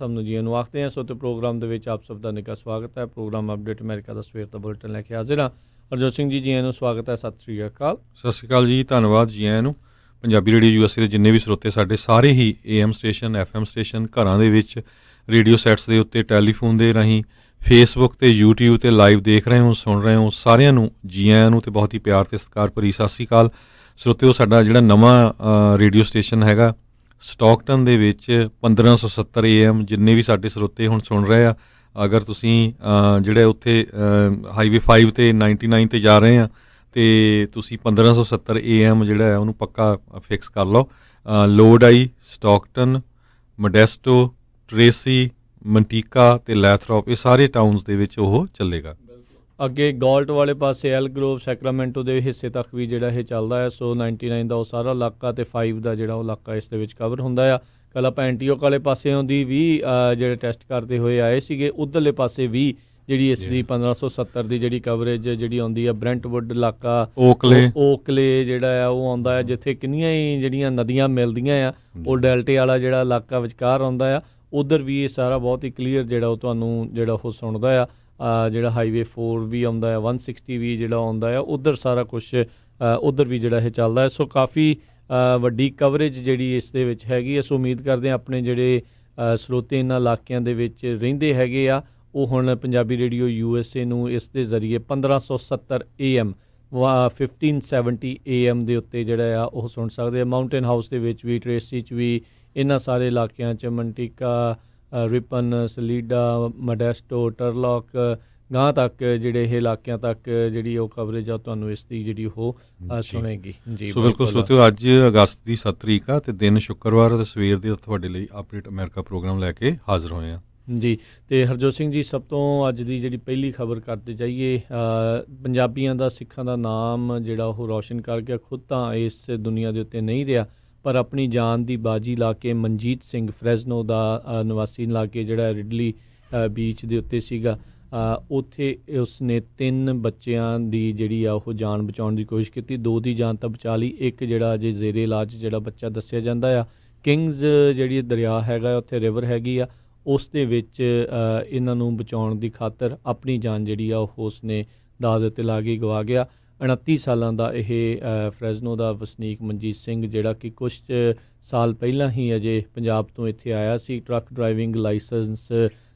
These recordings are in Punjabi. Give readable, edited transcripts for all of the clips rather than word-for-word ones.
ਤੁਹਾਨੂੰ ਜੀ ਨੂੰ ਆਖਦੇ ਹਾਂ। ਸੋ ਤੇ ਪ੍ਰੋਗਰਾਮ ਦੇ ਵਿੱਚ ਆਪ ਸਭ ਦਾ ਨਿੱਘਾ ਸਵਾਗਤ ਹੈ। ਪ੍ਰੋਗਰਾਮ ਅਪਡੇਟ ਅਮਰੀਕਾ ਦਾ ਸਵੇਰ ਦਾ ਬੁਲੇਟਿਨ ਲੈ ਕੇ ਹਾਜ਼ਰ ਹਾਂ। ਹਰਜੋਤ ਸਿੰਘ ਜੀ ਆਇਆਂ ਨੂੰ ਸਵਾਗਤ ਹੈ। ਸਤਿ ਸ੍ਰੀ ਅਕਾਲ। ਸਤਿ ਸ਼੍ਰੀ ਅਕਾਲ ਜੀ, ਧੰਨਵਾਦ ਜੀ ਆਇਆਂ ਨੂੰ। ਪੰਜਾਬੀ ਰੇਡੀਓ ਯੂਐਸਏ ਦੇ ਜਿੰਨੇ ਵੀ ਸਰੋਤੇ ਸਾਡੇ ਸਾਰੇ ਹੀ AM ਸਟੇਸ਼ਨ FM ਸਟੇਸ਼ਨ ਘਰਾਂ ਦੇ ਵਿੱਚ ਰੇਡੀਓ ਸੈਟਸ ਦੇ ਉੱਤੇ ਟੈਲੀਫੋਨ ਦੇ ਰਾਹੀਂ ਫੇਸਬੁੱਕ ਤੇ YouTube ਤੇ ਲਾਈਵ ਦੇਖ ਰਹੇ ਹੋ ਸੁਣ ਰਹੇ ਹੋ, ਸਾਰਿਆਂ ਨੂੰ ਜੀ ਆਇਆਂ ਨੂੰ ਤੇ ਬਹੁਤ ਹੀ ਪਿਆਰ ਤੇ ਸਤਿਕਾਰ ਭਰੀ ਸਤਿ ਸ਼੍ਰੀ ਅਕਾਲ। ਸਰੋਤਿਓ, ਸਾਡਾ ਜਿਹੜਾ ਨਵਾਂ ਰੇਡੀਓ ਸਟੇਸ਼ਨ ਹੈਗਾ ਸਟਾਕਟਨ ਦੇ ਵਿੱਚ 1570 AM, ਜਿੰਨੇ ਵੀ ਸਾਡੇ ਸਰੋਤੇ ਹੁਣ ਸੁਣ ਰਹੇ ਆ, ਅਗਰ ਤੁਸੀਂ ਜਿਹੜੇ ਉੱਥੇ ਹਾਈਵੇ 5 ਤੇ 99 ਤੇ ਜਾ ਰਹੇ ਆ ਅਤੇ ਤੁਸੀਂ 1570 AM ਜਿਹੜਾ ਹੈ ਉਹਨੂੰ ਪੱਕਾ ਫਿਕਸ ਕਰ ਲਓ। ਲੋਡ ਆਈ, ਸਟਾਕਟਨ, ਮੋਡੈਸਟੋ, ਟਰੇਸੀ, ਮੰਟੀਕਾ ਅਤੇ ਲੈਥਰੋਪ, ਇਹ ਸਾਰੇ ਟਾਊਨਸ ਦੇ ਵਿੱਚ ਉਹ ਚੱਲੇਗਾ। ਅੱਗੇ ਗੋਲਟ ਵਾਲੇ ਪਾਸੇ ਐਲ ਗਰੋਵ ਸੈਕਰਾਮੈਂਟੋ ਦੇ ਹਿੱਸੇ ਤੱਕ ਵੀ ਜਿਹੜਾ ਇਹ ਚੱਲਦਾ ਹੈ। ਸੋ 99 ਦਾ ਉਹ ਸਾਰਾ ਇਲਾਕਾ ਅਤੇ 5 ਦਾ ਜਿਹੜਾ ਉਹ ਇਲਾਕਾ ਇਸ ਦੇ ਵਿੱਚ ਕਵਰ ਹੁੰਦਾ ਆ। ਕੱਲ੍ਹ ਆਪਾਂ ਐਂਟੀਓਕ ਵਾਲੇ ਪਾਸਿਓਂ ਦੀ ਵੀ ਜਿਹੜੇ ਟੈਸਟ ਕਰਦੇ ਹੋਏ ਆਏ ਸੀਗੇ, ਉੱਧਰਲੇ ਪਾਸੇ ਵੀ ਜਿਹੜੀ ਇਸ ਦੀ 1570 ਦੀ ਜਿਹੜੀ ਕਵਰੇਜ ਜਿਹੜੀ ਆਉਂਦੀ ਆ। ਬ੍ਰੈਂਟਵੁੱਡ ਇਲਾਕਾ, ਓਕਲੇ ਜਿਹੜਾ ਆ ਉਹ ਆਉਂਦਾ ਆ, ਜਿੱਥੇ ਕਿੰਨੀਆਂ ਹੀ ਜਿਹੜੀਆਂ ਨਦੀਆਂ ਮਿਲਦੀਆਂ ਆ। ਉਹ ਡੈਲਟੇ ਵਾਲਾ ਜਿਹੜਾ ਇਲਾਕਾ ਵਿਚਕਾਰ ਆਉਂਦਾ ਆ। ਉੱਧਰ ਵੀ ਇਹ ਸਾਰਾ ਬਹੁਤ ਹੀ ਕਲੀਅਰ ਜਿਹੜਾ ਉਹ ਤੁਹਾਨੂੰ ਜਿਹੜਾ ਉਹ ਸੁਣਦਾ ਆ। ਜਿਹੜਾ ਹਾਈਵੇ 4 ਵੀ ਆਉਂਦਾ ਆ, 160 ਵੀ ਜਿਹੜਾ ਆਉਂਦਾ ਆ, ਉੱਧਰ ਸਾਰਾ ਕੁਛ ਉੱਧਰ ਵੀ ਜਿਹੜਾ ਇਹ ਚੱਲਦਾ ਹੈ। ਸੋ ਕਾਫੀ ਵੱਡੀ ਕਵਰੇਜ ਜਿਹੜੀ ਇਸ ਦੇ ਵਿੱਚ ਹੈਗੀ ਹੈ। ਸੋ ਉਮੀਦ ਕਰਦੇ ਹਾਂ ਆਪਣੇ ਜਿਹੜੇ ਸਰੋਤੇ ਇਹਨਾਂ ਇਲਾਕਿਆਂ ਦੇ ਵਿੱਚ ਰਹਿੰਦੇ ਹੈਗੇ ਆ, ਉਹ ਹੁਣ ਪੰਜਾਬੀ ਰੇਡੀਓ USA ਨੂੰ ਇਸ ਦੇ ਜ਼ਰੀਏ 1570 AM 1570 AM ਦੇ ਉੱਤੇ ਜਿਹੜਾ ਆ ਉਹ ਸੁਣ ਸਕਦੇ ਆ। ਮਾਊਂਟੇਨ ਹਾਊਸ ਦੇ ਵਿੱਚ ਵੀ, ਟਰੇਸੀ 'ਚ ਵੀ, ਇਹਨਾਂ ਸਾਰੇ ਇਲਾਕਿਆਂ 'ਚ, ਮੰਟੀਕਾ, ਰਿਪਨ, ਸਲੀਡਾ, ਮੋਡੈਸਟੋ, ਟਰਲੌਕ ਗਾਂ ਤੱਕ ਜਿਹੜੇ ਇਹ ਇਲਾਕਿਆਂ ਤੱਕ ਜਿਹੜੀ ਉਹ ਕਵਰੇਜ ਆ ਤੁਹਾਨੂੰ ਇਸ ਦੀ ਜਿਹੜੀ ਉਹ ਸੁਣੇਗੀ ਜੀ। ਸੋ ਬਿਲਕੁਲ ਸਰੋਤਿਓ, ਅੱਜ ਅਗਸਤ ਦੀ 7 ਤਰੀਕ ਆ ਅਤੇ ਦਿਨ ਸ਼ੁੱਕਰਵਾਰ ਅਤੇ ਸਵੇਰ ਦੇ ਤੁਹਾਡੇ ਲਈ ਅਪਡੇਟ ਅਮਰੀਕਾ ਪ੍ਰੋਗਰਾਮ ਲੈ ਕੇ ਹਾਜ਼ਰ ਹੋਏ ਆ ਜੀ। ਅਤੇ ਹਰਜੋਤ ਸਿੰਘ ਜੀ, ਸਭ ਤੋਂ ਅੱਜ ਦੀ ਜਿਹੜੀ ਪਹਿਲੀ ਖਬਰ ਕਰਦੇ ਜਾਈਏ, ਪੰਜਾਬੀਆਂ ਦਾ, ਸਿੱਖਾਂ ਦਾ ਨਾਮ ਜਿਹੜਾ ਉਹ ਰੌਸ਼ਨ ਕਰ ਗਿਆ। ਖੁਦ ਤਾਂ ਇਸ ਦੁਨੀਆ ਦੇ ਉੱਤੇ ਨਹੀਂ ਰਿਹਾ, ਪਰ ਆਪਣੀ ਜਾਨ ਦੀ ਬਾਜੀ ਲਾ ਕੇ ਮਨਜੀਤ ਸਿੰਘ ਫਰੈਜ਼ਨੋ ਦਾ ਨਿਵਾਸੀ ਇਲਾਕੇ ਜਿਹੜਾ ਰਿਡਲੀ ਬੀਚ ਦੇ ਉੱਤੇ ਸੀਗਾ, ਉੱਥੇ ਉਸਨੇ 3 ਬੱਚਿਆਂ ਦੀ ਜਿਹੜੀ ਆ ਉਹ ਜਾਨ ਬਚਾਉਣ ਦੀ ਕੋਸ਼ਿਸ਼ ਕੀਤੀ। 2 ਦੀ ਜਾਨ ਤਾਂ ਬਚਾ ਲਈ, ਇੱਕ ਜਿਹੜਾ ਅਜੇ ਜ਼ੇਰੇ ਇਲਾਜ ਜਿਹੜਾ ਬੱਚਾ ਦੱਸਿਆ ਜਾਂਦਾ ਆ। ਕਿੰਗਜ਼ ਜਿਹੜੀ ਦਰਿਆ ਹੈਗਾ ਉੱਥੇ ਰਿਵਰ ਹੈਗੀ ਆ, ਉਸ ਦੇ ਵਿੱਚ ਇਹਨਾਂ ਨੂੰ ਬਚਾਉਣ ਦੀ ਖਾਤਰ ਆਪਣੀ ਜਾਨ ਜਿਹੜੀ ਆ ਉਹ ਉਸਨੇ ਦਾਅ ਦੇ ਉੱਤੇ ਲਾ ਕੇ ਗਵਾ ਗਿਆ। 29 ਸਾਲਾਂ ਦਾ ਇਹ ਫਰੈਜ਼ਨੋ ਦਾ ਵਸਨੀਕ ਮਨਜੀਤ ਸਿੰਘ, ਜਿਹੜਾ ਕਿ ਕੁਛ ਸਾਲ ਪਹਿਲਾਂ ਹੀ ਅਜੇ ਪੰਜਾਬ ਤੋਂ ਇੱਥੇ ਆਇਆ ਸੀ, ਟਰੱਕ ਡਰਾਈਵਿੰਗ ਲਾਇਸੈਂਸ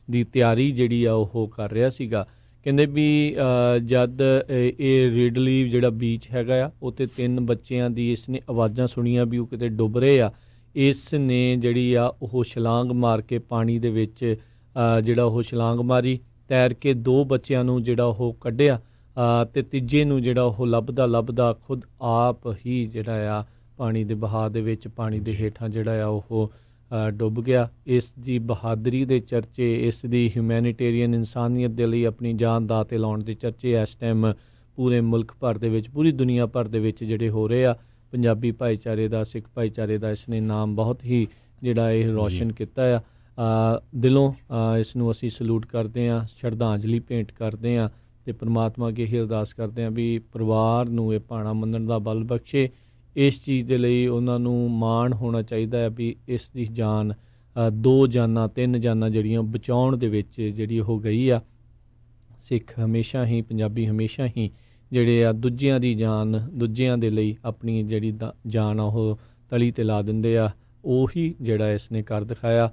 ਦੀ ਤਿਆਰੀ ਜਿਹੜੀ ਆ ਉਹ ਕਰ ਰਿਹਾ ਸੀਗਾ। ਕਹਿੰਦੇ ਵੀ ਜਦ ਇਹ ਰਿਡਲੀ ਜਿਹੜਾ ਬੀਚ ਹੈਗਾ ਆ, ਉੱਥੇ 3 ਬੱਚਿਆਂ ਦੀ ਇਸਨੇ ਆਵਾਜ਼ਾਂ ਸੁਣੀਆਂ ਵੀ ਉਹ ਕਿਤੇ ਡੁੱਬ ਰਹੇ ਆ। ਇਸ ਨੇ ਜਿਹੜੀ ਆ ਉਹ ਛਲਾਂਗ ਮਾਰ ਕੇ ਪਾਣੀ ਦੇ ਵਿੱਚ ਜਿਹੜਾ ਉਹ ਛਲਾਂਗ ਮਾਰੀ, ਤੈਰ ਕੇ 2 ਬੱਚਿਆਂ ਨੂੰ ਜਿਹੜਾ ਉਹ ਕੱਢਿਆ ਅਤੇ ਤੀਜੇ ਨੂੰ ਜਿਹੜਾ ਉਹ ਲੱਭਦਾ ਖੁਦ ਆਪ ਹੀ ਜਿਹੜਾ ਆ ਪਾਣੀ ਦੇ ਵਹਾਅ ਦੇ ਵਿੱਚ, ਪਾਣੀ ਦੇ ਹੇਠਾਂ ਜਿਹੜਾ ਆ ਉਹ ਡੁੱਬ ਗਿਆ। ਇਸ ਦੀ ਬਹਾਦਰੀ ਦੇ ਚਰਚੇ, ਇਸ ਦੀ ਹਿਊਮੈਨੀਟੇਰੀਅਨ ਇਨਸਾਨੀਅਤ ਦੇ ਲਈ ਆਪਣੀ ਜਾਨ ਦਾਅ 'ਤੇ ਲਾਉਣ ਦੇ ਚਰਚੇ ਇਸ ਟਾਈਮ ਪੂਰੇ ਮੁਲਕ ਭਰ ਦੇ ਵਿੱਚ, ਪੂਰੀ ਦੁਨੀਆ ਭਰ ਦੇ ਵਿੱਚ ਜਿਹੜੇ ਹੋ ਰਹੇ ਆ। ਪੰਜਾਬੀ ਭਾਈਚਾਰੇ ਦਾ, ਸਿੱਖ ਭਾਈਚਾਰੇ ਦਾ ਇਸਨੇ ਨਾਮ ਬਹੁਤ ਹੀ ਜਿਹੜਾ ਇਹ ਰੌਸ਼ਨ ਕੀਤਾ ਆ। ਦਿਲੋਂ ਇਸ ਨੂੰ ਅਸੀਂ ਸਲੂਟ ਕਰਦੇ ਹਾਂ, ਸ਼ਰਧਾਂਜਲੀ ਭੇਂਟ ਕਰਦੇ ਹਾਂ ਅਤੇ ਪਰਮਾਤਮਾ ਅੱਗੇ ਇਹ ਅਰਦਾਸ ਕਰਦੇ ਹਾਂ ਵੀ ਪਰਿਵਾਰ ਨੂੰ ਇਹ ਭਾਣਾ ਮੰਨਣ ਦਾ ਬਲ ਬਖਸ਼ੇ। ਇਸ ਚੀਜ਼ ਦੇ ਲਈ ਉਹਨਾਂ ਨੂੰ ਮਾਣ ਹੋਣਾ ਚਾਹੀਦਾ ਹੈ ਵੀ ਇਸ ਦੀ ਜਾਨ 2 ਜਾਨਾਂ 3 ਜਾਨਾਂ ਜਿਹੜੀਆਂ ਬਚਾਉਣ ਦੇ ਵਿੱਚ ਜਿਹੜੀ ਹੋ ਗਈ ਆ। ਸਿੱਖ ਹਮੇਸ਼ਾ ਹੀ, ਪੰਜਾਬੀ ਹਮੇਸ਼ਾ ਹੀ ਜਿਹੜੇ ਆ ਦੂਜਿਆਂ ਦੀ ਜਾਨ, ਦੂਜਿਆਂ ਦੇ ਲਈ ਆਪਣੀ ਜਿਹੜੀ ਜਾਨ ਆ ਉਹ ਤਲੀ 'ਤੇ ਲਾ ਦਿੰਦੇ ਆ। ਉਹੀ ਜਿਹੜਾ ਇਸ ਨੇ ਕਰ ਦਿਖਾਇਆ।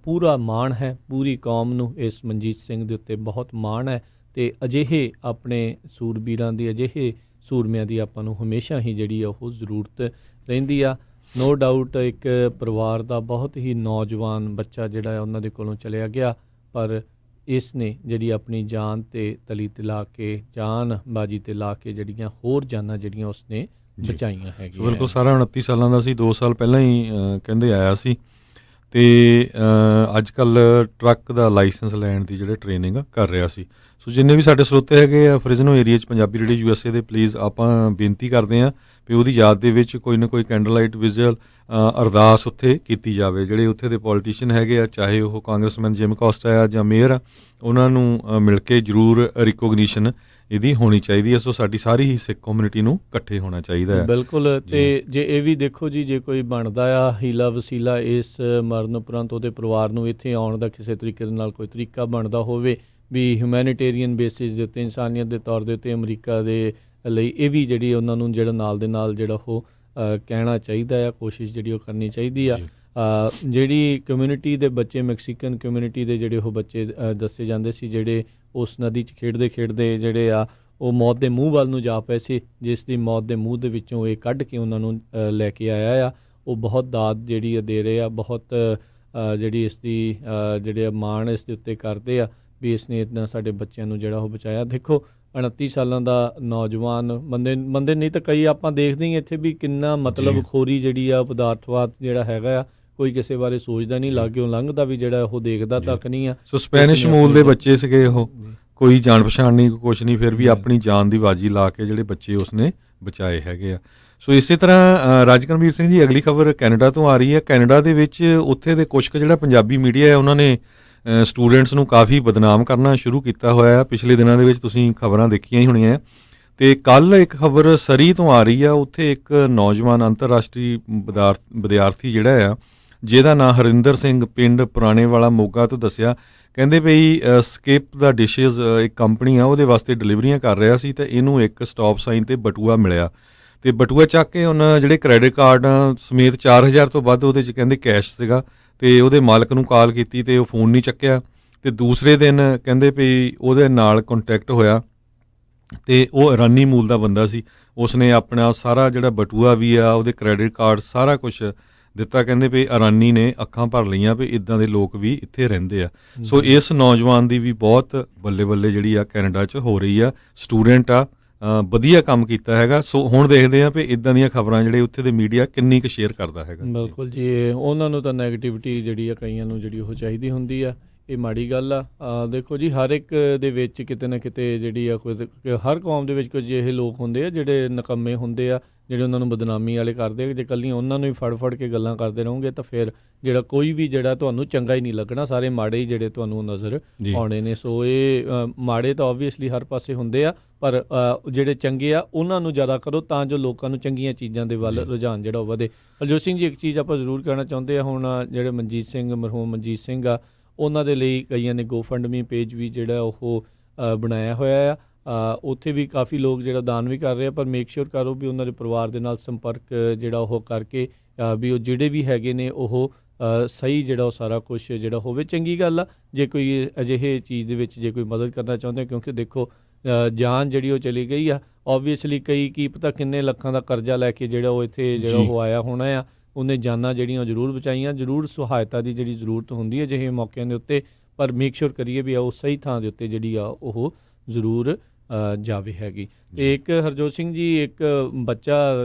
ਪੂਰਾ ਮਾਣ ਹੈ, ਪੂਰੀ ਕੌਮ ਨੂੰ ਇਸ ਮਨਜੀਤ ਸਿੰਘ ਦੇ ਉੱਤੇ ਬਹੁਤ ਮਾਣ ਹੈ ਅਤੇ ਅਜਿਹੇ ਆਪਣੇ ਸੂਰਬੀਰਾਂ ਦੀ, ਅਜਿਹੇ ਸੂਰਮਿਆਂ ਦੀ ਆਪਾਂ ਨੂੰ ਹਮੇਸ਼ਾ ਹੀ ਜਿਹੜੀ ਆ ਉਹ ਜ਼ਰੂਰਤ ਰਹਿੰਦੀ ਆ। ਨੋ ਡਾਊਟ ਇੱਕ ਪਰਿਵਾਰ ਦਾ ਬਹੁਤ ਹੀ ਨੌਜਵਾਨ ਬੱਚਾ ਜਿਹੜਾ ਹੈ ਉਹਨਾਂ ਦੇ ਕੋਲੋਂ ਚਲਿਆ ਗਿਆ, ਪਰ ਇਸ ਨੇ ਜਿਹੜੀ ਆਪਣੀ ਜਾਨ 'ਤੇ ਤਲੀ 'ਤੇ ਲਾ ਕੇ, ਜਾਨ ਬਾਜੀ 'ਤੇ ਲਾ ਕੇ ਜਿਹੜੀਆਂ ਹੋਰ ਜਾਨਾਂ ਜਿਹੜੀਆਂ ਉਸਨੇ ਬਚਾਈਆਂ ਹੈਗੀਆਂ। ਬਿਲਕੁਲ, ਸਾਰਾ 29 ਸਾਲਾਂ ਦਾ ਸੀ, 2 ਸਾਲ ਪਹਿਲਾਂ ਹੀ ਕਹਿੰਦੇ ਆਇਆ ਸੀ ਅਤੇ ਅੱਜ ਕੱਲ੍ਹ ਟਰੱਕ ਦਾ ਲਾਇਸੈਂਸ ਲੈਣ ਦੀ ਜਿਹੜੇ ਟ੍ਰੇਨਿੰਗ ਕਰ ਰਿਹਾ ਸੀ। ਸੋ ਜਿੰਨੇ ਵੀ ਸਾਡੇ ਸਰੋਤੇ ਹੈਗੇ ਆ ਫ੍ਰਿਜ਼ਨੋ ਏਰੀਆ 'ਚ ਪੰਜਾਬੀ ਰੇਡੀਓ USA ਦੇ, ਪਲੀਜ਼ ਆਪਾਂ ਬੇਨਤੀ ਕਰਦੇ ਹਾਂ ਵੀ ਉਹਦੀ ਯਾਦ ਦੇ ਵਿੱਚ ਕੋਈ ਨਾ ਕੋਈ ਕੈਂਡਲ ਲਾਈਟ ਵਿਜ਼ੂਅਲ ਅਰਦਾਸ ਉੱਥੇ ਕੀਤੀ ਜਾਵੇ। ਜਿਹੜੇ ਉੱਥੇ ਦੇ ਪੋਲੀਟੀਸ਼ੀਅਨ ਹੈਗੇ ਆ, ਚਾਹੇ ਉਹ ਕਾਂਗਰਸਮੈਨ ਜਿਮ ਕੋਸਟਾ ਆ ਜਾਂ ਮੇਅਰ ਆ, ਉਹਨਾਂ ਨੂੰ ਮਿਲ ਕੇ ਜ਼ਰੂਰ ਰਿਕੋਗਨੀਸ਼ਨ ਇਹਦੀ ਹੋਣੀ ਚਾਹੀਦੀ ਹੈ। ਸੋ ਸਾਡੀ ਸਾਰੀ ਹੀ ਸਿੱਖ ਕਮਿਊਨਿਟੀ ਨੂੰ ਇਕੱਠੇ ਹੋਣਾ ਚਾਹੀਦਾ ਹੈ। ਬਿਲਕੁਲ। ਤੇ ਜੇ ਇਹ ਵੀ ਦੇਖੋ ਜੀ, ਜੇ ਕੋਈ ਬਣਦਾ ਆ ਹੀਲਾ ਵਸੀਲਾ ਇਸ ਮਰਨ ਉਪਰੰਤ ਉਹਦੇ ਪਰਿਵਾਰ ਨੂੰ ਇੱਥੇ ਆਉਣ ਦਾ ਕਿਸੇ ਤਰੀਕੇ ਦੇ ਨਾਲ ਕੋਈ ਤਰੀਕਾ ਬਣਦਾ ਹੋਵੇ ਵੀ ਹਿਊਮੈਨਿਟੇਰੀਅਨ ਬੇਸਿਸ ਦੇ ਉੱਤੇ, ਇਨਸਾਨੀਅਤ ਦੇ ਤੌਰ ਦੇ ਉੱਤੇ ਅਮਰੀਕਾ ਦੇ ਲਈ ਇਹ ਵੀ ਜਿਹੜੀ ਉਹਨਾਂ ਨੂੰ ਜਿਹੜਾ ਨਾਲ ਦੇ ਨਾਲ ਜਿਹੜਾ ਉਹ ਕਹਿਣਾ ਚਾਹੀਦਾ ਆ, ਕੋਸ਼ਿਸ਼ ਜਿਹੜੀ ਉਹ ਕਰਨੀ ਚਾਹੀਦੀ ਆ। ਜਿਹੜੀ ਕਮਿਊਨਿਟੀ ਦੇ ਬੱਚੇ, ਮੈਕਸੀਕਨ ਕਮਿਊਨਿਟੀ ਦੇ ਜਿਹੜੇ ਉਹ ਬੱਚੇ ਦੱਸੇ ਜਾਂਦੇ ਸੀ, ਜਿਹੜੇ ਉਸ ਨਦੀ 'ਚ ਖੇਡਦੇ ਖੇਡਦੇ ਜਿਹੜੇ ਆ ਉਹ ਮੌਤ ਦੇ ਮੂੰਹ ਵੱਲ ਨੂੰ ਜਾ ਪਏ ਸੀ, ਜਿਸ ਦੀ ਮੌਤ ਦੇ ਮੂੰਹ ਦੇ ਵਿੱਚੋਂ ਇਹ ਕੱਢ ਕੇ ਉਹਨਾਂ ਨੂੰ ਲੈ ਕੇ ਆਇਆ ਆ। ਉਹ ਬਹੁਤ ਦਾਦ ਜਿਹੜੀ ਦੇ ਰਹੇ ਆ, ਬਹੁਤ ਜਿਹੜੀ ਇਸ ਦੀ ਜਿਹੜੇ ਮਾਣ ਇਸ ਦੇ ਉੱਤੇ ਕਰਦੇ ਆ ਵੀ ਇਸ ਨੇ ਇੱਦਾਂ ਸਾਡੇ ਬੱਚਿਆਂ ਨੂੰ ਜਿਹੜਾ ਉਹ ਬਚਾਇਆ। ਦੇਖੋ 29 ਸਾਲਾਂ ਦਾ ਨੌਜਵਾਨ ਬੰਦੇ ਨਹੀਂ ਤਾਂ ਕਈ ਆਪਾਂ ਦੇਖਦੇ ਹੀ ਇੱਥੇ ਵੀ ਕਿੰਨਾ ਮਤਲਬ ਖੋਰੀ ਜਿਹੜੀ ਆ, ਪਦਾਰਥਵਾਦ ਜਿਹੜਾ ਹੈਗਾ ਆ, ਕੋਈ ਕਿਸੇ ਬਾਰੇ ਸੋਚਦਾ ਨਹੀਂ, ਲਾਗਿਓਂ ਲੰਘਦਾ ਵੀ ਜਿਹੜਾ ਉਹ ਦੇਖਦਾ ਤੱਕ ਨਹੀਂ ਆ। ਸੋ ਸਪੈਨਿਸ਼ ਮੂਲ ਦੇ ਬੱਚੇ ਸੀਗੇ, ਉਹ ਕੋਈ ਜਾਣ ਪਛਾਣ ਨਹੀਂ, ਕੁਛ ਨਹੀਂ, ਫਿਰ ਵੀ ਆਪਣੀ ਜਾਨ ਦੀ ਬਾਜੀ ਲਾ ਕੇ ਜਿਹੜੇ ਬੱਚੇ ਉਸਨੇ ਬਚਾਏ ਹੈਗੇ ਆ। ਸੋ ਇਸੇ ਤਰ੍ਹਾਂ ਰਾਜਕਰਮਵੀਰ ਸਿੰਘ ਜੀ, ਅਗਲੀ ਖਬਰ ਕੈਨੇਡਾ ਤੋਂ ਆ ਰਹੀ ਹੈ। ਕੈਨੇਡਾ ਦੇ ਵਿੱਚ ਉੱਥੇ ਦੇ ਕੁਛ ਕੁ ਜਿਹੜਾ ਪੰਜਾਬੀ ਮੀਡੀਆ ਹੈ, ਉਹਨਾਂ ਨੇ ਸਟੂਡੈਂਟਸ ਨੂੰ ਕਾਫੀ ਬਦਨਾਮ ਕਰਨਾ ਸ਼ੁਰੂ ਕੀਤਾ ਹੋਇਆ ਹੈ। ਪਿਛਲੇ ਦਿਨਾਂ ਦੇ ਵਿੱਚ ਤੁਸੀਂ ਖਬਰਾਂ ਦੇਖੀਆਂ ਹੀ ਹੋਣੀਆਂ। ਅਤੇ ਕੱਲ੍ਹ ਇੱਕ ਖਬਰ ਸਰੀ ਤੋਂ ਆ ਰਹੀ ਆ, ਉੱਥੇ ਇੱਕ ਨੌਜਵਾਨ ਅੰਤਰਰਾਸ਼ਟਰੀ ਵਿਦਿਆਰਥੀ ਜਿਹੜਾ ਆ, ਜਿਹਦਾ ਨਾਂ ਹਰਿੰਦਰ ਸਿੰਘ, ਪਿੰਡ ਪੁਰਾਣੇ ਵਾਲਾ ਮੋਗਾ ਤੋਂ ਦੱਸਿਆ, ਕਹਿੰਦੇ ਬਈ ਸਕੇਪ ਦਾ ਡਿਸ਼ਿਜ਼ ਇੱਕ ਕੰਪਨੀ ਆ, ਉਹਦੇ ਵਾਸਤੇ ਡਿਲੀਵਰੀਆਂ ਕਰ ਰਿਹਾ ਸੀ, ਅਤੇ ਇਹਨੂੰ ਇੱਕ ਸਟਾਪ ਸਾਈਨ 'ਤੇ ਬਟੂਆ ਮਿਲਿਆ, ਅਤੇ ਬਟੂਆ ਚੱਕ ਕੇ ਉਹਨਾਂ ਜਿਹੜੇ ਕ੍ਰੈਡਿਟ ਕਾਰਡ ਸਮੇਤ 4000 ਤੋਂ ਵੱਧ ਉਹਦੇ 'ਚ ਕਹਿੰਦੇ ਕੈਸ਼ ਸੀਗਾ, ਅਤੇ ਉਹਦੇ ਮਾਲਕ ਨੂੰ ਕਾਲ ਕੀਤੀ ਅਤੇ ਉਹ ਫੋਨ ਨਹੀਂ ਚੱਕਿਆ। ਅਤੇ ਦੂਸਰੇ ਦਿਨ ਕਹਿੰਦੇ ਵੀ ਉਹਦੇ ਨਾਲ ਕੰਟੈਕਟ ਹੋਇਆ, ਅਤੇ ਉਹ ਇਰਾਨੀ ਮੂਲ ਦਾ ਬੰਦਾ ਸੀ। ਉਸਨੇ ਆਪਣਾ ਸਾਰਾ ਜਿਹੜਾ ਬਟੂਆ ਵੀ ਆ, ਉਹਦੇ ਕ੍ਰੈਡਿਟ ਕਾਰਡ, ਸਾਰਾ ਕੁਛ ਦਿੱਤਾ। ਕਹਿੰਦੇ ਵੀ ਇਰਾਨੀ ਨੇ ਅੱਖਾਂ ਭਰ ਲਈਆਂ ਵੀ ਇੱਦਾਂ ਦੇ ਲੋਕ ਵੀ ਇੱਥੇ ਰਹਿੰਦੇ ਆ। ਸੋ ਇਸ ਨੌਜਵਾਨ ਦੀ ਵੀ ਬਹੁਤ ਬੱਲੇ ਬੱਲੇ ਜਿਹੜੀ ਆ ਕੈਨੇਡਾ 'ਚ ਹੋ ਰਹੀ ਆ। ਸਟੂਡੈਂਟ ਆ, ਵਧੀਆ ਕੰਮ ਕੀਤਾ ਹੈਗਾ। ਸੋ ਹੁਣ ਦੇਖਦੇ ਆ ਵੀ ਇੱਦਾਂ ਦੀਆਂ ਖਬਰਾਂ ਜਿਹੜੇ ਉੱਥੇ ਦੇ ਮੀਡੀਆ ਕਿੰਨੀ ਕੁ ਸ਼ੇਅਰ ਕਰਦਾ ਹੈਗਾ। ਬਿਲਕੁਲ ਜੀ, ਉਹਨਾਂ ਨੂੰ ਤਾਂ ਨੈਗੇਟਿਵਿਟੀ ਜਿਹੜੀ ਆ ਕਈਆਂ ਨੂੰ ਜਿਹੜੀ ਉਹ ਚਾਹੀਦੀ ਹੁੰਦੀ ਆ, ਇਹ ਮਾੜੀ ਗੱਲ ਆ। ਦੇਖੋ ਜੀ, ਹਰ ਇੱਕ ਦੇ ਵਿੱਚ ਕਿਤੇ ਨਾ ਕਿਤੇ ਜਿਹੜੀ ਆ ਹਰ ਕੌਮ ਦੇ ਵਿੱਚ ਕੁਝ ਅਜਿਹੇ ਲੋਕ ਹੁੰਦੇ ਆ ਜਿਹੜੇ ਨਿਕੰਮੇ ਹੁੰਦੇ ਆ, ਜਿਹੜੇ ਉਹਨਾਂ ਨੂੰ ਬਦਨਾਮੀ ਵਾਲੇ ਕਰਦੇ ਆ। ਜੇ ਇਕੱਲੀਆਂ ਉਹਨਾਂ ਨੂੰ ਹੀ ਫੜ ਕੇ ਗੱਲਾਂ ਕਰਦੇ ਰਹੋਗੇ ਤਾਂ ਫਿਰ ਜਿਹੜਾ ਕੋਈ ਵੀ ਜਿਹੜਾ ਤੁਹਾਨੂੰ ਚੰਗਾ ਹੀ ਨਹੀਂ ਲੱਗਣਾ, ਸਾਰੇ ਮਾੜੇ ਹੀ ਜਿਹੜੇ ਤੁਹਾਨੂੰ ਨਜ਼ਰ ਆਉਣੇ ਨੇ। ਸੋ ਇਹ ਮਾੜੇ ਤਾਂ ਓਬਵੀਅਸਲੀ ਹਰ ਪਾਸੇ ਹੁੰਦੇ ਆ, ਪਰ ਜਿਹੜੇ ਚੰਗੇ ਆ ਉਹਨਾਂ ਨੂੰ ਜ਼ਿਆਦਾ ਕਰੋ ਤਾਂ ਜੋ ਲੋਕਾਂ ਨੂੰ ਚੰਗੀਆਂ ਚੀਜ਼ਾਂ ਦੇ ਵੱਲ ਰੁਝਾਨ ਜਿਹੜਾ ਉਹ ਵਧੇ। ਹਰਜੋਤ ਸਿੰਘ ਜੀ, ਇੱਕ ਚੀਜ਼ ਆਪਾਂ ਜ਼ਰੂਰ ਕਹਿਣਾ ਚਾਹੁੰਦੇ ਆ, ਹੁਣ ਜਿਹੜੇ ਮਰਹੂਮ ਮਨਜੀਤ ਸਿੰਘ ਆ, ਉਹਨਾਂ ਦੇ ਲਈ ਕਈਆਂ ਨੇ GoFundMe ਪੇਜ ਵੀ ਜਿਹੜਾ ਉਹ ਬਣਾਇਆ ਹੋਇਆ ਆ। ਉੱਥੇ ਵੀ ਕਾਫੀ ਲੋਕ ਜਿਹੜਾ ਦਾਨ ਵੀ ਕਰ ਰਹੇ ਆ, ਪਰ ਮੇਕ ਸ਼ੋਰ ਕਰੋ ਵੀ ਉਹਨਾਂ ਦੇ ਪਰਿਵਾਰ ਦੇ ਨਾਲ ਸੰਪਰਕ ਜਿਹੜਾ ਉਹ ਕਰਕੇ ਵੀ ਉਹ ਜਿਹੜੇ ਵੀ ਹੈਗੇ ਨੇ ਉਹ ਸਹੀ ਜਿਹੜਾ ਉਹ ਸਾਰਾ ਕੁਛ ਜਿਹੜਾ ਹੋਵੇ। ਚੰਗੀ ਗੱਲ ਆ ਜੇ ਕੋਈ ਅਜਿਹੇ ਚੀਜ਼ ਦੇ ਵਿੱਚ ਜੇ ਕੋਈ ਮਦਦ ਕਰਨਾ ਚਾਹੁੰਦੇ, ਕਿਉਂਕਿ ਦੇਖੋ ਜਾਨ ਜਿਹੜੀ ਉਹ ਚਲੀ ਗਈ ਆ। ਓਬਵੀਅਸਲੀ ਕਈ ਕੀ ਪਤਾ ਕਿੰਨੇ ਲੱਖਾਂ ਦਾ ਕਰਜ਼ਾ ਲੈ ਕੇ ਜਿਹੜਾ ਉਹ ਇੱਥੇ ਜਿਹੜਾ ਉਹ ਆਇਆ ਹੋਣਾ ਆ, ਉਹਨੇ ਜਾਨਾਂ ਜਿਹੜੀਆਂ ਜ਼ਰੂਰ ਬਚਾਈਆਂ। ਜ਼ਰੂਰ ਸਹਾਇਤਾ ਦੀ ਜਿਹੜੀ ਜ਼ਰੂਰਤ ਹੁੰਦੀ ਹੈ ਅਜਿਹੇ ਮੌਕਿਆਂ ਦੇ ਉੱਤੇ, ਪਰ ਮੇਕ ਸ਼ੋਰ ਕਰੀਏ ਵੀ ਉਹ ਸਹੀ ਥਾਂ ਦੇ ਉੱਤੇ ਜਿਹੜੀ ਆ ਉਹ ਜ਼ਰੂਰ ਜਾਵੇ ਹੈਗੀ। ਅਤੇ ਇੱਕ ਹਰਜੋਤ ਸਿੰਘ ਜੀ, ਇੱਕ ਬੱਚਾ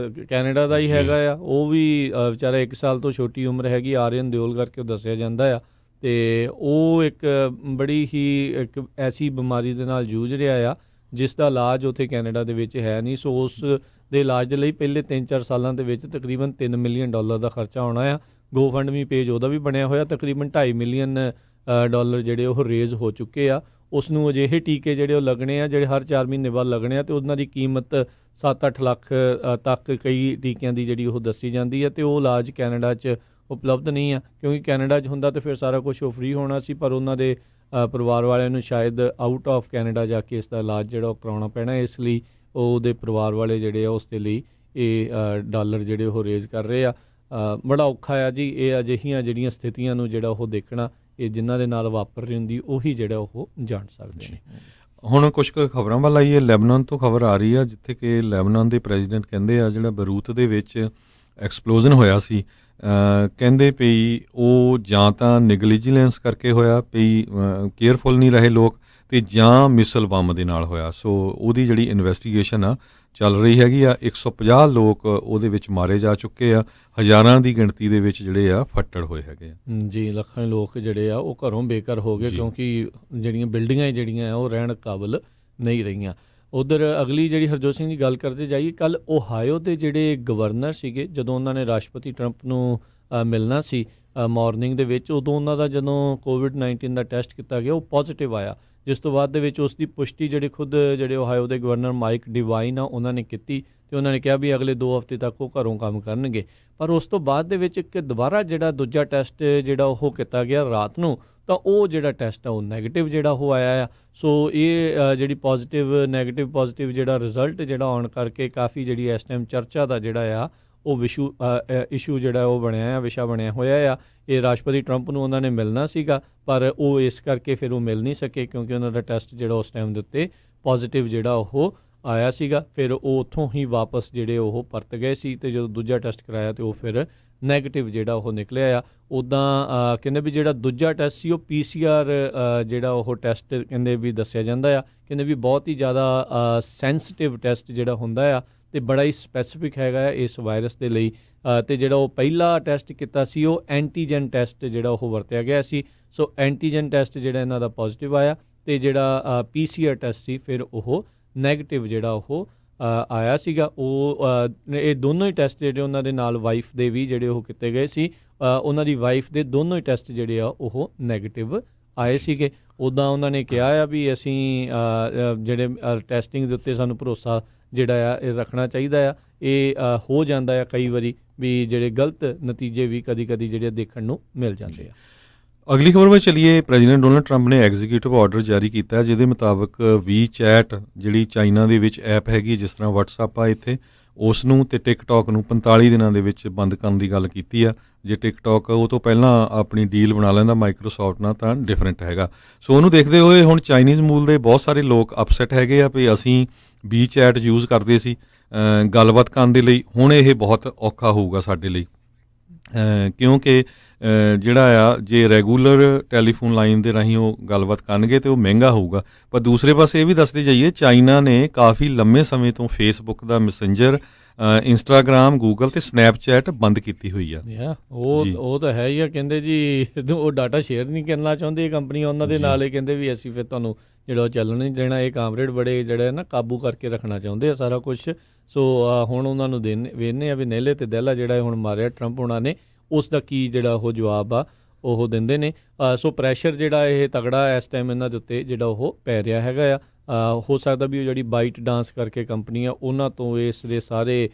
ਕੈਨੇਡਾ ਦਾ ਹੀ ਹੈਗਾ ਆ, ਉਹ ਵੀ ਵਿਚਾਰਾ 1 ਸਾਲ ਤੋਂ ਛੋਟੀ ਉਮਰ ਹੈਗੀ, ਆਰੀਅਨ ਦਿਓਲ ਕਰਕੇ ਉਹ ਦੱਸਿਆ ਜਾਂਦਾ ਆ, ਅਤੇ ਉਹ ਇੱਕ ਬੜੀ ਹੀ ਇੱਕ ਐਸੀ ਬਿਮਾਰੀ ਦੇ ਨਾਲ ਜੂਝ ਰਿਹਾ ਆ ਜਿਸ ਦਾ ਇਲਾਜ ਉੱਥੇ ਕੈਨੇਡਾ ਦੇ ਵਿੱਚ ਹੈ ਨਹੀਂ। ਸੋ ਉਸ ਦੇ ਇਲਾਜ ਦੇ ਲਈ ਪਹਿਲੇ 3-4 ਸਾਲਾਂ ਦੇ ਵਿੱਚ ਤਕਰੀਬਨ $3 ਮਿਲੀਅਨ ਦਾ ਖਰਚਾ ਆਉਣਾ ਆ। GoFundMe ਪੇਜ ਉਹਦਾ ਵੀ ਬਣਿਆ ਹੋਇਆ, ਤਕਰੀਬਨ $2.5 ਮਿਲੀਅਨ ਜਿਹੜੇ ਉਹ ਰੇਜ਼ ਹੋ ਚੁੱਕੇ ਆ। ਉਸ ਨੂੰ ਅਜਿਹੇ ਟੀਕੇ ਜਿਹੜੇ ਉਹ ਲੱਗਣੇ ਆ, ਜਿਹੜੇ ਹਰ 4 ਮਹੀਨੇ ਬਾਅਦ ਲੱਗਣੇ ਆ, ਅਤੇ ਉਹਨਾਂ ਦੀ ਕੀਮਤ 7-8 ਲੱਖ ਤੱਕ ਕਈ ਟੀਕਿਆਂ ਦੀ ਜਿਹੜੀ ਉਹ ਦੱਸੀ ਜਾਂਦੀ ਹੈ, ਅਤੇ ਉਹ ਇਲਾਜ ਕੈਨੇਡਾ 'ਚ ਉਪਲਬਧ ਨਹੀਂ ਆ। ਕਿਉਂਕਿ ਕੈਨੇਡਾ 'ਚ ਹੁੰਦਾ ਤਾਂ ਫਿਰ ਸਾਰਾ ਕੁਛ ਉਹ ਫ੍ਰੀ ਹੋਣਾ ਸੀ, ਪਰ ਉਹਨਾਂ ਦੇ ਪਰਿਵਾਰ ਵਾਲਿਆਂ ਨੂੰ ਸ਼ਾਇਦ ਆਊਟ ਆਫ ਕੈਨੇਡਾ ਜਾ ਕੇ ਇਸ ਦਾ ਇਲਾਜ ਜਿਹੜਾ ਉਹ ਕਰਾਉਣਾ ਪੈਣਾ, ਇਸ ਲਈ ਉਹਦੇ ਪਰਿਵਾਰ ਵਾਲੇ ਜਿਹੜੇ ਆ ਉਸ ਦੇ ਲਈ ਇਹ ਡਾਲਰ ਜਿਹੜੇ ਉਹ ਰੇਜ਼ ਕਰ ਰਹੇ ਆ। ਬੜਾ ਔਖਾ ਆ ਜੀ, ਇਹ ਅਜਿਹੀਆਂ ਜਿਹੜੀਆਂ ਸਥਿਤੀਆਂ ਨੂੰ ਜਿਹੜਾ ਉਹ ਦੇਖਣਾ, ਇਹ ਜਿਨ੍ਹਾਂ ਦੇ ਨਾਲ ਵਾਪਰ ਰਹੀ ਹੁੰਦੀ ਉਹੀ ਜਿਹੜਾ ਉਹ ਜਾਣ ਸਕਦੇ ਨੇ। ਹੁਣ ਕੁਛ ਕੁ ਖਬਰਾਂ ਵੱਲ ਆਈਏ। ਲੈਬਨਾਨ ਤੋਂ ਖਬਰ ਆ ਰਹੀ ਆ, ਜਿੱਥੇ ਕਿ ਲੈਬਨਾਨ ਦੇ ਪ੍ਰੈਜ਼ੀਡੈਂਟ ਕਹਿੰਦੇ ਆ ਜਿਹੜਾ ਬਰੂਤ ਦੇ ਵਿੱਚ ਐਕਸਪਲੋਜ਼ਨ ਹੋਇਆ ਸੀ, ਕਹਿੰਦੇ ਪਈ ਉਹ ਜਾਂ ਤਾਂ ਨੈਗਲੀਜੀਲੈਂਸ ਕਰਕੇ ਹੋਇਆ, ਪਈ ਕੇਅਰਫੁਲ ਨਹੀਂ ਰਹੇ ਲੋਕ, ਅਤੇ ਜਾਂ ਮਿਸਲ ਬੰਬ ਦੇ ਨਾਲ ਹੋਇਆ। ਸੋ ਉਹਦੀ ਜਿਹੜੀ ਇਨਵੈਸਟੀਗੇਸ਼ਨ ਆ ਚੱਲ ਰਹੀ ਹੈਗੀ ਆ। 150 ਲੋਕ ਉਹਦੇ ਵਿੱਚ ਮਾਰੇ ਜਾ ਚੁੱਕੇ ਆ, ਹਜ਼ਾਰਾਂ ਦੀ ਗਿਣਤੀ ਦੇ ਵਿੱਚ ਜਿਹੜੇ ਆ ਫੱਟੜ ਹੋਏ ਹੈਗੇ ਆ। ਜੀ, ਲੱਖਾਂ ਲੋਕ ਜਿਹੜੇ ਆ ਉਹ ਘਰੋਂ ਬੇਘਰ ਹੋ ਗਏ, ਜੀ। ਕਿਉਂਕਿ ਜਿਹੜੀਆਂ ਬਿਲਡਿੰਗਾਂ ਜਿਹੜੀਆਂ ਆ ਉਹ ਰਹਿਣ ਕਾਬਲ ਨਹੀਂ ਰਹੀਆਂ। ਉਧਰ ਅਗਲੀ ਜਿਹੜੀ ਹਰਜੋਤ ਸਿੰਘ ਦੀ ਗੱਲ ਕਰਦੇ ਜਾਈਏ, ਕੱਲ੍ਹ ਓਹਾਇਓ ਦੇ ਜਿਹੜੇ ਗਵਰਨਰ ਸੀਗੇ, ਜਦੋਂ ਉਹਨਾਂ ਨੇ ਰਾਸ਼ਟਰਪਤੀ ਟਰੰਪ ਨੂੰ ਮਿਲਣਾ ਸੀ ਮਾਰਨਿੰਗ ਦੇ ਵਿੱਚ, ਉਦੋਂ ਉਹਨਾਂ ਦਾ ਜਦੋਂ COVID-19 ਦਾ ਟੈਸਟ ਕੀਤਾ ਗਿਆ ਉਹ ਪੋਜ਼ੀਟਿਵ ਆਇਆ, ਜਿਸ ਤੋਂ ਬਾਅਦ ਦੇ ਵਿੱਚ ਉਸ ਦੀ ਪੁਸ਼ਟੀ ਜਿਹੜੇ ਓਹਾਇਓ ਦੇ ਗਵਰਨਰ ਮਾਈਕ ਡਿਵਾਈਨ ਆ ਉਹਨਾਂ ਨੇ ਕੀਤੀ, ਤੇ ਉਹਨਾਂ ਨੇ ਕਿਹਾ ਵੀ ਅਗਲੇ 2 ਹਫ਼ਤੇ ਤੱਕ ਉਹ ਘਰੋਂ ਕੰਮ ਕਰਨਗੇ। ਪਰ ਉਸ ਤੋਂ ਬਾਅਦ ਦੇ ਵਿੱਚ ਇੱਕ ਦੁਬਾਰਾ ਜਿਹੜਾ ਦੂਜਾ ਟੈਸਟ ਜਿਹੜਾ ਉਹ ਕੀਤਾ ਗਿਆ ਰਾਤ ਨੂੰ, ਤਾਂ ਉਹ ਜਿਹੜਾ ਟੈਸਟ ਆ ਉਹ ਨੈਗੇਟਿਵ ਜਿਹੜਾ ਉਹ ਆਇਆ ਆ। ਸੋ ਇਹ ਜਿਹੜੀ ਪੋਜ਼ੀਟਿਵ ਜਿਹੜਾ ਰਿਜ਼ਲਟ ਜਿਹੜਾ ਆਉਣ ਕਰਕੇ ਕਾਫੀ ਜਿਹੜੀ ਇਸ ਟਾਈਮ ਚਰਚਾ ਦਾ ਜਿਹੜਾ ਆ ਉਹ ਇਸ਼ੂ ਜਿਹੜਾ ਉਹ ਬਣਿਆ ਆ, ਵਿਸ਼ਾ ਬਣਿਆ ਹੋਇਆ ਆ। ਇਹ ਰਾਸ਼ਟਰਪਤੀ ਟਰੰਪ ਨੂੰ ਉਹਨਾਂ ਨੇ ਮਿਲਣਾ ਸੀਗਾ, ਪਰ ਉਹ ਇਸ ਕਰਕੇ ਫਿਰ ਉਹ ਮਿਲ ਨਹੀਂ ਸਕੇ, ਕਿਉਂਕਿ ਉਹਨਾਂ ਦਾ ਟੈਸਟ ਜਿਹੜਾ ਉਸ ਟਾਈਮ ਦੇ ਉੱਤੇ ਪੋਜ਼ੀਟਿਵ ਜਿਹੜਾ ਉਹ ਆਇਆ ਸੀਗਾ। ਫਿਰ ਉਹ ਉੱਥੋਂ ਹੀ ਵਾਪਸ ਜਿਹੜੇ ਉਹ ਪਰਤ ਗਏ ਸੀ, ਅਤੇ ਜਦੋਂ ਦੂਜਾ ਟੈਸਟ ਕਰਾਇਆ ਤੇ ਉਹ ਫਿਰ ਨੈਗੇਟਿਵ ਜਿਹੜਾ ਉਹ ਨਿਕਲਿਆ ਆ। ਉੱਦਾਂ ਕਹਿੰਦੇ ਵੀ ਜਿਹੜਾ ਦੂਜਾ ਟੈਸਟ ਸੀ ਉਹ PCR ਜਿਹੜਾ ਉਹ ਟੈਸਟ ਕਹਿੰਦੇ ਵੀ ਦੱਸਿਆ ਜਾਂਦਾ ਆ, ਕਹਿੰਦੇ ਵੀ ਬਹੁਤ ਹੀ ਜ਼ਿਆਦਾ ਸੈਂਸਿਟਿਵ ਟੈਸਟ ਜਿਹੜਾ ਹੁੰਦਾ ਆ, ਅਤੇ ਬੜਾ ਹੀ ਸਪੈਸੀਫਿਕ ਹੈਗਾ ਇਸ ਵਾਇਰਸ ਦੇ ਲਈ। ਅਤੇ ਜਿਹੜਾ ਉਹ ਪਹਿਲਾ ਟੈਸਟ ਕੀਤਾ ਸੀ ਉਹ ਐਂਟੀਜਨ ਟੈਸਟ ਜਿਹੜਾ ਉਹ ਵਰਤਿਆ ਗਿਆ ਸੀ। ਸੋ ਐਂਟੀਜਨ ਟੈਸਟ ਜਿਹੜਾ ਇਹਨਾਂ ਦਾ ਪੋਜ਼ੀਟਿਵ ਆਇਆ, ਅਤੇ ਜਿਹੜਾ PCR ਟੈਸਟ ਸੀ ਫਿਰ ਉਹ ਨੈਗੇਟਿਵ ਜਿਹੜਾ ਉਹ ਆਇਆ ਸੀਗਾ। ਉਹ ਇਹ ਦੋਨੋਂ ਹੀ ਟੈਸਟ ਜਿਹੜੇ ਉਹਨਾਂ ਦੇ ਨਾਲ ਵਾਈਫ ਦੇ ਵੀ ਜਿਹੜੇ ਉਹ ਕੀਤੇ ਗਏ ਸੀ, ਉਹਨਾਂ ਦੀ ਵਾਈਫ ਦੇ ਦੋਨੋਂ ਹੀ ਟੈਸਟ ਜਿਹੜੇ ਆ ਉਹ ਨੈਗੇਟਿਵ ਆਏ ਸੀਗੇ। ਉੱਦਾਂ ਉਹਨਾਂ ਨੇ ਕਿਹਾ ਆ ਵੀ ਅਸੀਂ ਜਿਹੜੇ ਟੈਸਟਿੰਗ ਦੇ ਉੱਤੇ ਸਾਨੂੰ ਭਰੋਸਾ ਜਿਹੜਾ ਆ ਇਹ ਰੱਖਣਾ ਚਾਹੀਦਾ ਆ। ਇਹ ਹੋ ਜਾਂਦਾ ਆ ਕਈ ਵਾਰੀ ਵੀ ਜਿਹੜੇ ਗਲਤ ਨਤੀਜੇ ਵੀ ਕਦੀ ਜਿਹੜੇ ਦੇਖਣ ਨੂੰ ਮਿਲ ਜਾਂਦੇ ਆ। ਅਗਲੀ ਖਬਰ ਵਿੱਚ ਚਲੀਏ। ਪ੍ਰੈਜ਼ੀਡੈਂਟ ਡੋਨਲਡ ਟਰੰਪ ਨੇ ਐਗਜ਼ੀਕਿਊਟਿਵ ਆਰਡਰ ਜਾਰੀ ਕੀਤਾ ਹੈ, ਜਿਹਦੇ ਮੁਤਾਬਕ WeChat ਜਿਹੜੀ ਚਾਈਨਾ ਦੇ ਵਿੱਚ ਐਪ ਹੈਗੀ, ਜਿਸ ਤਰ੍ਹਾਂ WhatsApp ਆ ਇੱਥੇ, ਉਸ ਨੂੰ ਤੇ TikTok ਨੂੰ 45 ਦਿਨਾਂ ਦੇ ਵਿੱਚ ਬੰਦ ਕਰਨ ਦੀ ਗੱਲ ਕੀਤੀ ਆ। ਜੇ TikTok ਉਹ ਤੋਂ ਪਹਿਲਾਂ ਆਪਣੀ ਡੀਲ ਬਣਾ ਲੈਂਦਾ ਮਾਈਕਰੋਸੌਫਟ ਨਾਲ ਤਾਂ ਡਿਫਰੈਂਟ ਹੈਗਾ। ਸੋ ਉਹਨੂੰ ਦੇਖਦੇ ਹੋਏ ਹੁਣ ਚਾਈਨੀਜ਼ ਮੂਲ ਦੇ ਬਹੁਤ ਸਾਰੇ ਲੋਕ ਅਪਸੈਟ ਹੈਗੇ ਆ ਵੀ ਅਸੀਂ WeChat ਯੂਜ਼ ਕਰਦੇ ਸੀ ਗੱਲਬਾਤ ਕਰਨ ਦੇ ਲਈ, ਹੁਣ ਇਹ ਬਹੁਤ ਔਖਾ ਹੋਊਗਾ ਸਾਡੇ ਲਈ, ਕਿਉਂਕਿ ਜਿਹੜਾ ਆ ਜੇ ਰੈਗੂਲਰ ਟੈਲੀਫੋਨ ਲਾਈਨ ਦੇ ਰਾਹੀਂ ਉਹ ਗੱਲਬਾਤ ਕਰਨਗੇ ਤਾਂ ਉਹ ਮਹਿੰਗਾ ਹੋਊਗਾ। ਪਰ ਦੂਸਰੇ ਪਾਸੇ ਇਹ ਵੀ ਦੱਸਦੇ ਜਾਈਏ, ਚਾਈਨਾ ਨੇ ਕਾਫੀ ਲੰਮੇ ਸਮੇਂ ਤੋਂ ਫੇਸਬੁੱਕ ਦਾ ਮੈਸੇਂਜਰ, ਇੰਸਟਾਗ੍ਰਾਮ, ਗੂਗਲ ਤੇ ਸਨੈਪਚੈਟ ਬੰਦ ਕੀਤੀ ਹੋਈ ਆ। ਉਹ ਤਾਂ ਹੈ ਹੀ ਆ। ਕਹਿੰਦੇ ਜੀ ਉਹ ਡਾਟਾ ਸ਼ੇਅਰ ਨਹੀਂ ਕਰਨਾ ਚਾਹੁੰਦੀ ਕੰਪਨੀ ਉਹਨਾਂ ਦੇ ਨਾਲ, ਇਹ ਕਹਿੰਦੇ ਵੀ ਅਸੀਂ ਫਿਰ ਤੁਹਾਨੂੰ ਜਿਹੜਾ ਉਹ ਚੱਲਣ ਨਹੀਂ ਦੇਣਾ। ਇਹ ਕਾਮਰੇਡ ਬੜੇ ਜਿਹੜੇ ਨਾ ਕਾਬੂ ਕਰਕੇ ਰੱਖਣਾ ਚਾਹੁੰਦੇ ਆ ਸਾਰਾ ਕੁਛ। ਸੋ ਹੁਣ ਉਹਨਾਂ ਨੂੰ ਵੇਖਦੇ ਆ ਵੀ ਨੇਲੇ ਤੇ ਦਹਿਲਾ ਜਿਹੜਾ ਹੁਣ ਮਾਰਿਆ ਟਰੰਪ ਹੋਣਾ ਨੇ, ਉਸ ਦਾ ਕੀ ਜਿਹੜਾ ਉਹ ਜਵਾਬ ਆ ਉਹ ਦਿੰਦੇ ਨੇ। ਸੋ ਪ੍ਰੈਸ਼ਰ ਜਿਹੜਾ ਇਹ ਤਗੜਾ ਇਸ ਟਾਈਮ ਇਹਨਾਂ ਦੇ ਉੱਤੇ ਜਿਹੜਾ ਉਹ ਪੈ ਰਿਹਾ ਹੈਗਾ ਆ। ਹੋ ਸਕਦਾ ਵੀ ਉਹ ਜਿਹੜੀ ਬਾਈਟ ਡਾਂਸ ਕਰਕੇ ਕੰਪਨੀ ਆ ਉਹਨਾਂ ਤੋਂ ਇਸ ਦੇ ਸਾਰੇ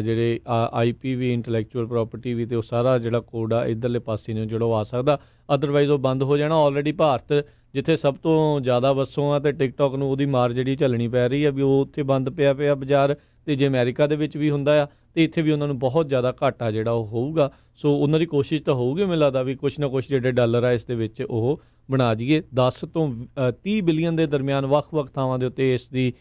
ਜਿਹੜੇ IP ਵੀ, ਇੰਟੈਲੈਕਚੁਅਲ ਪ੍ਰਾਪਰਟੀ ਵੀ, ਅਤੇ ਉਹ ਸਾਰਾ ਜਿਹੜਾ ਕੋਡ ਆ ਇੱਧਰਲੇ ਪਾਸੇ ਨੂੰ ਜਿਹੜਾ ਉਹ ਆ ਸਕਦਾ। ਅਦਰਵਾਈਜ਼ ਉਹ ਬੰਦ ਹੋ ਜਾਣਾ। ਆਲਰੇਡੀ ਭਾਰਤ ਜਿੱਥੇ ਸਭ ਤੋਂ ਜ਼ਿਆਦਾ ਵਸੋਂ ਆ, ਅਤੇ TikTok ਨੂੰ ਉਹਦੀ ਮਾਰ ਜਿਹੜੀ ਝੱਲਣੀ ਪੈ ਰਹੀ ਆ ਵੀ ਉਹ ਉੱਥੇ ਬੰਦ ਪਿਆ ਬਾਜ਼ਾਰ। ਅਤੇ ਜੇ ਅਮਰੀਕਾ ਦੇ ਵਿੱਚ ਵੀ ਹੁੰਦਾ ਆ ਅਤੇ ਇੱਥੇ ਵੀ ਉਹਨਾਂ ਨੂੰ ਬਹੁਤ ਜ਼ਿਆਦਾ ਘਾਟਾ ਜਿਹੜਾ ਉਹ ਹੋਊਗਾ। ਸੋ ਉਹਨਾਂ ਦੀ ਕੋਸ਼ਿਸ਼ ਤਾਂ ਹੋਊਗੀ, ਮੈਨੂੰ ਲੱਗਦਾ ਵੀ ਕੁਛ ਨਾ ਕੁਛ ਜਿਹੜੇ ਡਾਲਰ ਆ ਇਸ ਦੇ ਵਿੱਚ ਉਹ ਬਣਾ ਜਾਈਏ। 10 ਤੋਂ 30 ਬਿਲੀਅਨ ਦੇ ਦਰਮਿਆਨ ਵੱਖ-ਵੱਖ ਥਾਵਾਂ ਦੇ ਉੱਤੇ ਇਸ ਦੀ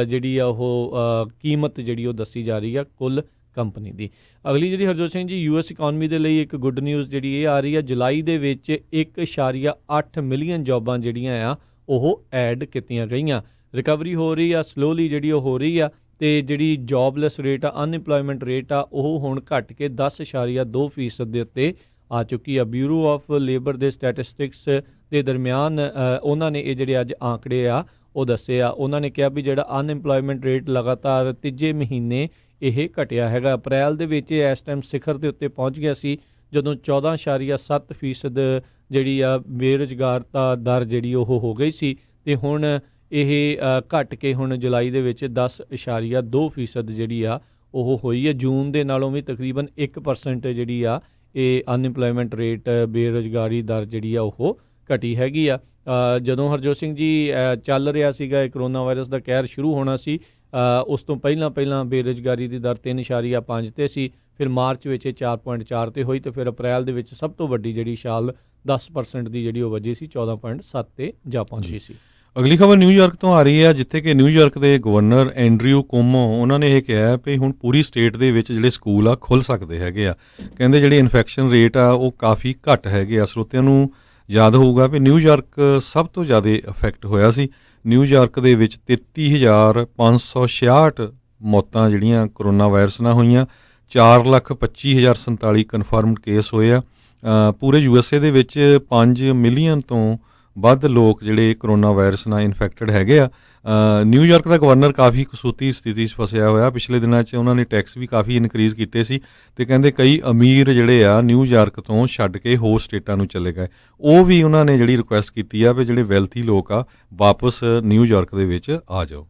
ਜਿਹੜੀ ਆ ਉਹ ਕੀਮਤ ਜਿਹੜੀ ਉਹ ਦੱਸੀ ਜਾ ਰਹੀ ਆ ਕੁੱਲ ਕੰਪਨੀ ਦੀ। ਅਗਲੀ ਜਿਹੜੀ ਹਰਜੋਤ ਸਿੰਘ ਜੀ, US ਇਕਨੋਮੀ ਦੇ ਲਈ ਇੱਕ ਗੁੱਡ ਨਿਊਜ਼ ਜਿਹੜੀ ਇਹ ਆ ਰਹੀ ਆ। ਜੁਲਾਈ ਦੇ ਵਿੱਚ 1.8 ਮਿਲੀਅਨ ਜੋਬਾਂ ਜਿਹੜੀਆਂ ਆ ਉਹ ਐਡ ਕੀਤੀਆਂ ਗਈਆਂ। ਰਿਕਵਰੀ ਹੋ ਰਹੀ ਆ, ਸਲੋਲੀ ਜਿਹੜੀ ਉਹ ਹੋ ਰਹੀ ਆ, ਅਤੇ ਜਿਹੜੀ ਜੋਬਲੈਸ ਰੇਟ ਆ, ਅਨਇੰਪਲੋਇਮੈਂਟ ਰੇਟ ਆ, ਉਹ ਹੁਣ ਘੱਟ ਕੇ 10.2% ਦੇ ਉੱਤੇ ਆ ਚੁੱਕੀ ਆ। ਬਿਊਰੋ ਆਫ ਲੇਬਰ ਦੇ ਸਟੈਟਿਸਟਿਕਸ ਦੇ ਦਰਮਿਆਨ ਉਹਨਾਂ ਨੇ ਇਹ ਜਿਹੜੇ ਅੱਜ ਆંકੜੇ ਆ ਉਹ ਦੱਸੇ ਆ। ਉਹਨਾਂ ਨੇ ਕਿਹਾ ਵੀ ਜਿਹੜਾ ਅਨਇੰਪਲੋਇਮੈਂਟ ਰੇਟ ਲਗਾਤਾਰ ਤੀਜੇ ਮਹੀਨੇ ਇਹ ਘਟਿਆ ਹੈਗਾ। ਅਪ੍ਰੈਲ ਦੇ ਵਿੱਚ ਇਹ ਇਸ ਟਾਈਮ ਸਿਖਰ ਦੇ ਉੱਤੇ ਪਹੁੰਚ ਗਿਆ ਸੀ, ਜਦੋਂ 14.7% ਜਿਹੜੀ ਆ ਬੇਰੁਜ਼ਗਾਰਤਾ ਦਰ ਜਿਹੜੀ ਉਹ ਹੋ ਗਈ ਸੀ, ਅਤੇ ਹੁਣ ਇਹ ਘਟ ਕੇ ਹੁਣ ਜੁਲਾਈ ਦੇ ਵਿੱਚ 10.2% ਜਿਹੜੀ ਆ ਉਹ ਹੋਈ ਹੈ। ਜੂਨ ਦੇ ਨਾਲੋਂ ਵੀ ਤਕਰੀਬਨ 1% ਜਿਹੜੀ ਆ ਇਹ ਅਨਇੰਪਲੋਇਮੈਂਟ ਰੇਟ, ਬੇਰੁਜ਼ਗਾਰੀ ਦਰ ਜਿਹੜੀ ਆ ਉਹ ਘਟੀ ਹੈਗੀ ਆ। ਜਦੋਂ ਹਰਜੋਤ ਸਿੰਘ ਜੀ ਚੱਲ ਰਿਹਾ ਸੀਗਾ, ਕਰੋਨਾ ਵਾਇਰਸ ਦਾ ਕਹਿਰ ਸ਼ੁਰੂ ਹੋਣਾ ਸੀ, ਉਸ ਤੋਂ ਪਹਿਲਾਂ ਬੇਰੁਜ਼ਗਾਰੀ ਦੀ ਦਰ 3.5 'ਤੇ ਸੀ, ਫਿਰ ਮਾਰਚ ਵਿੱਚ 4.4 'ਤੇ ਹੋਈ, ਅਤੇ ਫਿਰ ਅਪ੍ਰੈਲ ਦੇ ਵਿੱਚ ਸਭ ਤੋਂ ਵੱਡੀ ਜਿਹੜੀ ਛਾਲ 10% ਦੀ ਜਿਹੜੀ ਉਹ ਵੱਜੀ ਸੀ, 14.7 'ਤੇ ਜਾ ਪਹੁੰਚੀ ਸੀ। ਅਗਲੀ ਖਬਰ ਨਿਊਯਾਰਕ ਤੋਂ ਆ ਰਹੀ ਹੈ, ਜਿੱਥੇ ਕਿ ਨਿਊਯਾਰਕ ਦੇ ਗਵਰਨਰ ਐਂਡਰਿਊ ਕੁਓਮੋ ਉਹਨਾਂ ਨੇ ਇਹ ਕਿਹਾ ਵੀ ਹੁਣ ਪੂਰੀ ਸਟੇਟ ਦੇ ਵਿੱਚ ਜਿਹੜੇ ਸਕੂਲ ਆ ਖੁੱਲ੍ਹ ਸਕਦੇ ਹੈਗੇ ਆ। ਕਹਿੰਦੇ ਜਿਹੜੀ ਇਨਫੈਕਸ਼ਨ ਰੇਟ ਆ ਉਹ ਕਾਫੀ ਘੱਟ ਹੈਗੇ ਆ। ਸਰੋਤਿਆਂ ਨੂੰ ਯਾਦ ਹੋਊਗਾ ਵੀ ਨਿਊਯਾਰਕ ਸਭ ਤੋਂ ਜ਼ਿਆਦਾ ਇਫੈਕਟ ਹੋਇਆ ਸੀ। ਨਿਊਯਾਰਕ ਦੇ ਵਿੱਚ 33,566 ਮੌਤਾਂ ਜਿਹੜੀਆਂ ਕਰੋਨਾ ਵਾਇਰਸ ਨਾਲ ਹੋਈਆਂ। 4,25,047 ਕਨਫਰਮਡ ਕੇਸ ਹੋਏ ਆ। ਪੂਰੇ USA ਦੇ ਵਿੱਚ 5 ਮਿਲੀਅਨ ਤੋਂ ਵੱਧ ਲੋਕ ਜਿਹੜੇ ਕਰੋਨਾ ਵਾਇਰਸ ਨਾਲ ਇਨਫੈਕਟਡ ਹੈਗੇ ਆ। ਨਿਊਯਾਰਕ ਦਾ ਗਵਰਨਰ ਕਾਫੀ ਕਸੂਤੀ ਸਥਿਤੀ 'ਚ ਫਸਿਆ ਹੋਇਆ। ਪਿਛਲੇ ਦਿਨਾਂ 'ਚ ਉਹਨਾਂ ਨੇ ਟੈਕਸ ਵੀ ਕਾਫੀ ਇਨਕਰੀਜ਼ ਕੀਤੇ ਸੀ ਅਤੇ ਕਹਿੰਦੇ ਕਈ ਅਮੀਰ ਜਿਹੜੇ ਆ ਨਿਊਯਾਰਕ ਤੋਂ ਛੱਡ ਕੇ ਹੋਰ ਸਟੇਟਾਂ ਨੂੰ ਚਲੇ ਗਏ। ਉਹ ਵੀ ਉਹਨਾਂ ਨੇ ਜਿਹੜੀ ਰਿਕੁਐਸਟ ਕੀਤੀ ਆ ਵੀ ਜਿਹੜੇ ਵੈਲਥੀ ਲੋਕ ਆ ਵਾਪਸ ਨਿਊਯਾਰਕ ਦੇ ਵਿੱਚ ਆ ਜਾਓ।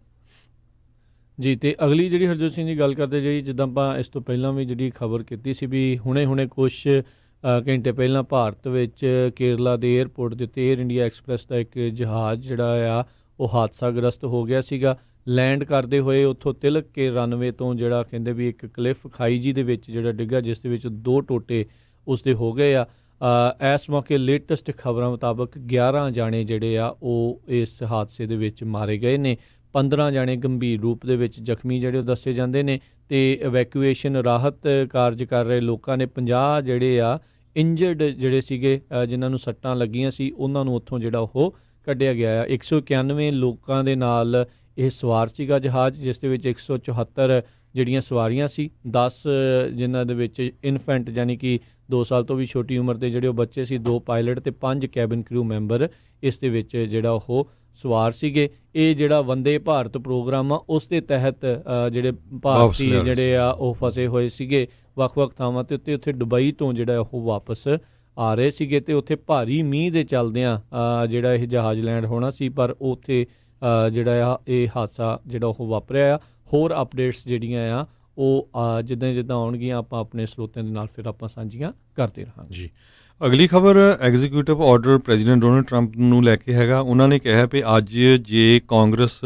ਜੀ, ਅਤੇ ਅਗਲੀ ਜਿਹੜੀ ਹਰਜੋਤ ਸਿੰਘ ਜੀ ਗੱਲ ਕਰਦੇ ਜਾਈ, ਜਿੱਦਾਂ ਆਪਾਂ ਇਸ ਤੋਂ ਪਹਿਲਾਂ ਵੀ ਜਿਹੜੀ ਖਬਰ ਕੀਤੀ ਸੀ ਵੀ ਹੁਣੇ ਕੁਛ ਘੰਟੇ ਪਹਿਲਾਂ ਭਾਰਤ ਵਿੱਚ ਕੇਰਲਾ ਦੇ ਏਅਰਪੋਰਟ ਦੇ ਉੱਤੇ ਏਅਰ ਇੰਡੀਆ ਐਕਸਪ੍ਰੈਸ ਦਾ ਇੱਕ ਜਹਾਜ਼ ਜਿਹੜਾ ਆ ਉਹ ਹਾਦਸਾਗ੍ਰਸਤ ਹੋ ਗਿਆ ਸੀਗਾ। ਲੈਂਡ ਕਰਦੇ ਹੋਏ ਉੱਥੋਂ ਤਿਲਕ ਕੇ ਰਨਵੇ ਤੋਂ ਜਿਹੜਾ ਕਹਿੰਦੇ ਵੀ ਇੱਕ ਕਲਿਫ ਖਾਈ ਜੀ ਦੇ ਵਿੱਚ ਜਿਹੜਾ ਡਿੱਗਾ, ਜਿਸ ਦੇ ਵਿੱਚ 2 ਟੋਟੇ ਉਸਦੇ ਹੋ ਗਏ ਆ। ਇਸ ਮੌਕੇ ਲੇਟੈਸਟ ਖਬਰਾਂ ਮੁਤਾਬਕ 11 ਜਾਣੇ ਜਿਹੜੇ ਆ ਉਹ ਇਸ ਹਾਦਸੇ ਦੇ ਵਿੱਚ ਮਾਰੇ ਗਏ ਨੇ। 15 ਜਾਣੇ ਗੰਭੀਰ ਰੂਪ ਦੇ ਵਿੱਚ ਜ਼ਖਮੀ ਜਿਹੜੇ ਉਹ ਦੱਸੇ ਜਾਂਦੇ ਨੇ ਅਤੇ ਇਵੈਕੂਏਸ਼ਨ ਰਾਹਤ ਕਾਰਜ ਕਰ ਰਹੇ ਲੋਕਾਂ ਨੇ 50 ਜਿਹੜੇ ਆ ਇੰਜਰਡ ਜਿਹੜੇ ਸੀਗੇ ਜਿਨ੍ਹਾਂ ਨੂੰ ਸੱਟਾਂ ਲੱਗੀਆਂ ਸੀ ਉਹਨਾਂ ਨੂੰ ਉੱਥੋਂ ਜਿਹੜਾ ਉਹ ਕੱਢਿਆ ਗਿਆ ਆ। 191 ਲੋਕਾਂ ਦੇ ਨਾਲ ਇਹ ਸਵਾਰ ਸੀਗਾ ਜਹਾਜ਼, ਜਿਸ ਦੇ ਵਿੱਚ 174 ਜਿਹੜੀਆਂ ਸਵਾਰੀਆਂ ਸੀ, 10 ਜਿਨ੍ਹਾਂ ਦੇ ਵਿੱਚ ਇਨਫੈਂਟ ਯਾਨੀ ਕਿ 2 ਸਾਲ ਤੋਂ ਵੀ ਛੋਟੀ ਉਮਰ ਦੇ ਜਿਹੜੇ ਉਹ ਬੱਚੇ ਸੀ, 2 ਪਾਇਲਟ ਅਤੇ 5 ਕੈਬਿਨ ਕਰੂ ਮੈਂਬਰ ਇਸ ਦੇ ਵਿੱਚ ਜਿਹੜਾ ਉਹ ਸਵਾਰ ਸੀਗੇ। ਇਹ ਜਿਹੜਾ ਵੰਦੇ ਭਾਰਤ ਪ੍ਰੋਗਰਾਮ ਆ ਉਸ ਦੇ ਤਹਿਤ ਜਿਹੜੇ ਭਾਰਤੀ ਜਿਹੜੇ ਆ ਉਹ ਫਸੇ ਹੋਏ ਸੀਗੇ ਵੱਖ-ਵੱਖ ਥਾਵਾਂ 'ਤੇ ਉੱਥੇ ਦੁਬਈ ਤੋਂ ਜਿਹੜਾ ਉਹ ਵਾਪਸ ਆ ਰਹੇ ਸੀਗੇ ਅਤੇ ਉੱਥੇ ਭਾਰੀ ਮੀਂਹ ਦੇ ਚੱਲਦਿਆਂ ਜਿਹੜਾ ਇਹ ਜਹਾਜ਼ ਲੈਂਡ ਹੋਣਾ ਸੀ, ਪਰ ਉੱਥੇ ਜਿਹੜਾ ਆ ਇਹ ਹਾਦਸਾ ਜਿਹੜਾ ਉਹ ਵਾਪਰਿਆ ਆ। ਹੋਰ ਅਪਡੇਟਸ ਜਿਹੜੀਆਂ ਆ ਉਹ ਜਿੱਦਾਂ ਆਉਣਗੀਆਂ ਆਪਾਂ ਆਪਣੇ ਸਰੋਤਿਆਂ ਦੇ ਨਾਲ ਫਿਰ ਆਪਾਂ ਸਾਂਝੀਆਂ ਕਰਦੇ ਰਹਾਂਗੇ ਜੀ। ਅਗਲੀ ਖਬਰ executive order president Donald Trump ਨੂੰ ਲੈ ਕੇ ਹੈਗਾ। ਉਹਨਾਂ ਨੇ ਕਿਹਾ ਵੀ ਅੱਜ ਜੇ ਕਾਂਗਰਸ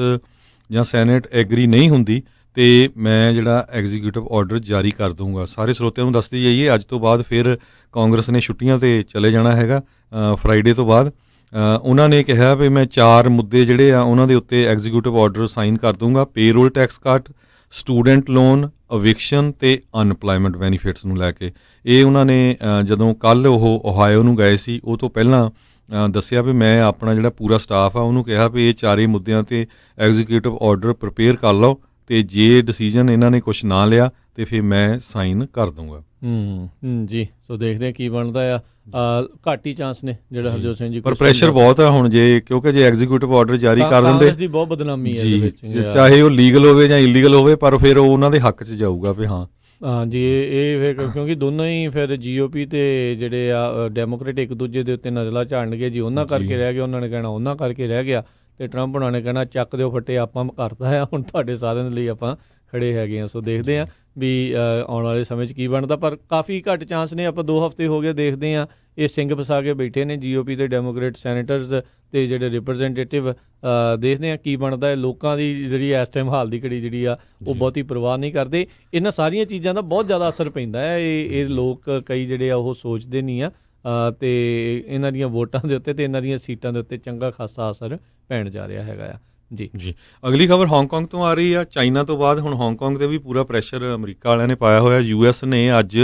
ਜਾਂ ਸੈਨੇਟ ਐਗਰੀ ਨਹੀਂ ਹੁੰਦੀ ਤੇ ਮੈਂ ਜਿਹੜਾ ਐਗਜ਼ੀਕਿਊਟਿਵ ਆਰਡਰ ਜਾਰੀ ਕਰ ਦੂੰਗਾ। ਸਾਰੇ ਸਰੋਤਿਆਂ ਨੂੰ ਦੱਸਦੇ ਜਾਈਏ ਅੱਜ ਤੋਂ ਬਾਅਦ ਫਿਰ ਕਾਂਗਰਸ ਨੇ ਛੁੱਟੀਆਂ 'ਤੇ ਚਲੇ ਜਾਣਾ ਹੈਗਾ ਫਰਾਈਡੇ ਤੋਂ ਬਾਅਦ। ਉਹਨਾਂ ਨੇ ਕਿਹਾ ਵੀ ਮੈਂ 4 ਮੁੱਦੇ ਜਿਹੜੇ ਆ ਉਹਨਾਂ ਦੇ ਉੱਤੇ ਐਗਜ਼ੀਕਿਊਟਿਵ ਆਰਡਰ ਸਾਈਨ ਕਰ ਦੂੰਗਾ। ਪੇਰੋਲ ਟੈਕਸ ਕੱਟ, ਸਟੂਡੈਂਟ ਲੋਨ, ਅਵਿਕਸ਼ਨ ਅਤੇ ਅਨਪਲਾਇਮੈਂਟ ਬੈਨੀਫਿਟਸ ਨੂੰ ਲੈ ਕੇ। ਇਹ ਉਹਨਾਂ ਨੇ ਜਦੋਂ ਕੱਲ੍ਹ ਉਹ ਓਹਾਇਓ ਨੂੰ ਗਏ ਸੀ ਉਹ ਤੋਂ ਪਹਿਲਾਂ ਦੱਸਿਆ ਵੀ ਮੈਂ ਆਪਣਾ ਜਿਹੜਾ ਪੂਰਾ ਸਟਾਫ ਆ ਉਹਨੂੰ ਕਿਹਾ ਵੀ ਇਹ 4 ਮੁੱਦਿਆਂ 'ਤੇ ਐਗਜ਼ੀਕਿਊਟਿਵ ਆਰਡਰ ਪ੍ਰੀਪੇਅਰ ਕਰ ਲਓ ਅਤੇ ਜੇ ਡਿਸੀਜਨ ਇਹਨਾਂ ਨੇ ਕੁਛ ਨਾ ਲਿਆ ਅਤੇ ਫਿਰ ਮੈਂ ਸਾਈਨ ਕਰ ਦੂੰਗਾ। ਜੀ, ਸੋ ਦੇਖਦੇ ਹਾਂ ਕੀ ਬਣਦਾ ਆ। ਘੱਟ ਹੀ ਚਾਂਸ ਨੇ ਜਿਹੜਾ ਹਰਜੋਤ ਸਿੰਘ ਜੀ, ਪਰ ਪ੍ਰੈਸ਼ਰ ਬਹੁਤ ਆ ਹੁਣ ਕਿਉਂਕਿ ਜੇ ਐਗਜ਼ੀਕਿਊਟਿਵ ਆਰਡਰ ਜਾਰੀ ਕਰ ਦਿੰਦੇ ਦੀ ਬਹੁਤ ਬਦਨਾਮੀ ਹੈ ਇਹਦੇ ਵਿੱਚ, ਚਾਹੇ ਉਹ ਲੀਗਲ ਹੋਵੇ ਜਾਂ ਇਲੀਗਲ ਹੋਵੇ, ਪਰ ਫਿਰ ਉਹ ਉਹਨਾਂ ਦੇ ਹੱਕ 'ਚ ਜਾਊਗਾ ਵੀ ਹਾਂ ਜੀ। ਇਹ ਫਿਰ ਕਿਉਂਕਿ ਦੋਨੋਂ ਹੀ ਫਿਰ GOP ਤੇ ਜਿਹੜੇ ਆ ਡੈਮੋਕ੍ਰੇਟ ਇੱਕ ਦੂਜੇ ਦੇ ਉੱਤੇ ਨਜ਼ਲਾਂ ਝਾੜਨਗੇ ਜੀ, ਉਹਨਾਂ ਕਰਕੇ ਰਹਿ ਗਿਆ, ਉਹਨਾਂ ਨੇ ਕਹਿਣਾ ਉਹਨਾਂ ਕਰਕੇ ਰਹਿ ਗਿਆ, ਅਤੇ ਟਰੰਪ ਉਹਨਾਂ ਨੇ ਕਹਿਣਾ ਚੱਕ ਦਿਓ ਫੱਟੇ, ਆਪਾਂ ਕਰਤਾ ਆ ਹੁਣ ਤੁਹਾਡੇ ਸਾਧਨ ਲਈ ਆਪਾਂ ਖੜੇ ਹੈਗੇ ਹਾਂ। ਸੋ ਦੇਖਦੇ ਹਾਂ ਵੀ ਆਉਣ ਵਾਲੇ ਸਮੇਂ 'ਚ ਕੀ ਬਣਦਾ, ਪਰ ਕਾਫੀ ਘੱਟ ਚਾਂਸ ਨੇ। ਆਪਾਂ 2 ਹਫ਼ਤੇ ਹੋ ਗਏ ਦੇਖਦੇ ਹਾਂ ਇਹ ਸਿੰਘ ਫਸਾ ਕੇ ਬੈਠੇ ਨੇ GOP ਦੇ ਡੈਮੋਕ੍ਰੇਟ ਸੈਨੇਟਰਸ ਅਤੇ ਜਿਹੜੇ ਰਿਪਰੈਜ਼ੈਂਟੇਟਿਵ। ਦੇਖਦੇ ਹਾਂ ਕੀ ਬਣਦਾ ਹੈ। ਲੋਕਾਂ ਦੀ ਜਿਹੜੀ ਇਸ ਟਾਈਮ ਹਾਲ ਦੀ ਘੜੀ ਜਿਹੜੀ ਆ ਉਹ ਬਹੁਤੀ ਪਰਵਾਹ ਨਹੀਂ ਕਰਦੇ। ਇਹਨਾਂ ਸਾਰੀਆਂ ਚੀਜ਼ਾਂ ਦਾ ਬਹੁਤ ਜ਼ਿਆਦਾ ਅਸਰ ਪੈਂਦਾ ਹੈ। ਇਹ ਲੋਕ ਕਈ ਜਿਹੜੇ ਆ ਉਹ ਸੋਚਦੇ ਨਹੀਂ ਆ ਅਤੇ ਇਹਨਾਂ ਦੀਆਂ ਵੋਟਾਂ ਦੇ ਉੱਤੇ ਅਤੇ ਇਹਨਾਂ ਦੀਆਂ ਸੀਟਾਂ ਦੇ ਉੱਤੇ ਚੰਗਾ ਖਾਸਾ ਅਸਰ ਪੈਣ ਜਾ ਰਿਹਾ ਹੈਗਾ ਆ ਜੀ। ਅਗਲੀ ਖਬਰ ਹਾਂਗਕਾਂਗ ਤੋਂ ਆ ਰਹੀ ਆ। ਚਾਈਨਾ ਤੋਂ ਬਾਅਦ ਹੁਣ ਹਾਂਗਕਾਂਗ 'ਤੇ ਵੀ ਪੂਰਾ ਪ੍ਰੈਸ਼ਰ ਅਮਰੀਕਾ ਵਾਲਿਆਂ ਨੇ ਪਾਇਆ ਹੋਇਆ। US ਨੇ ਅੱਜ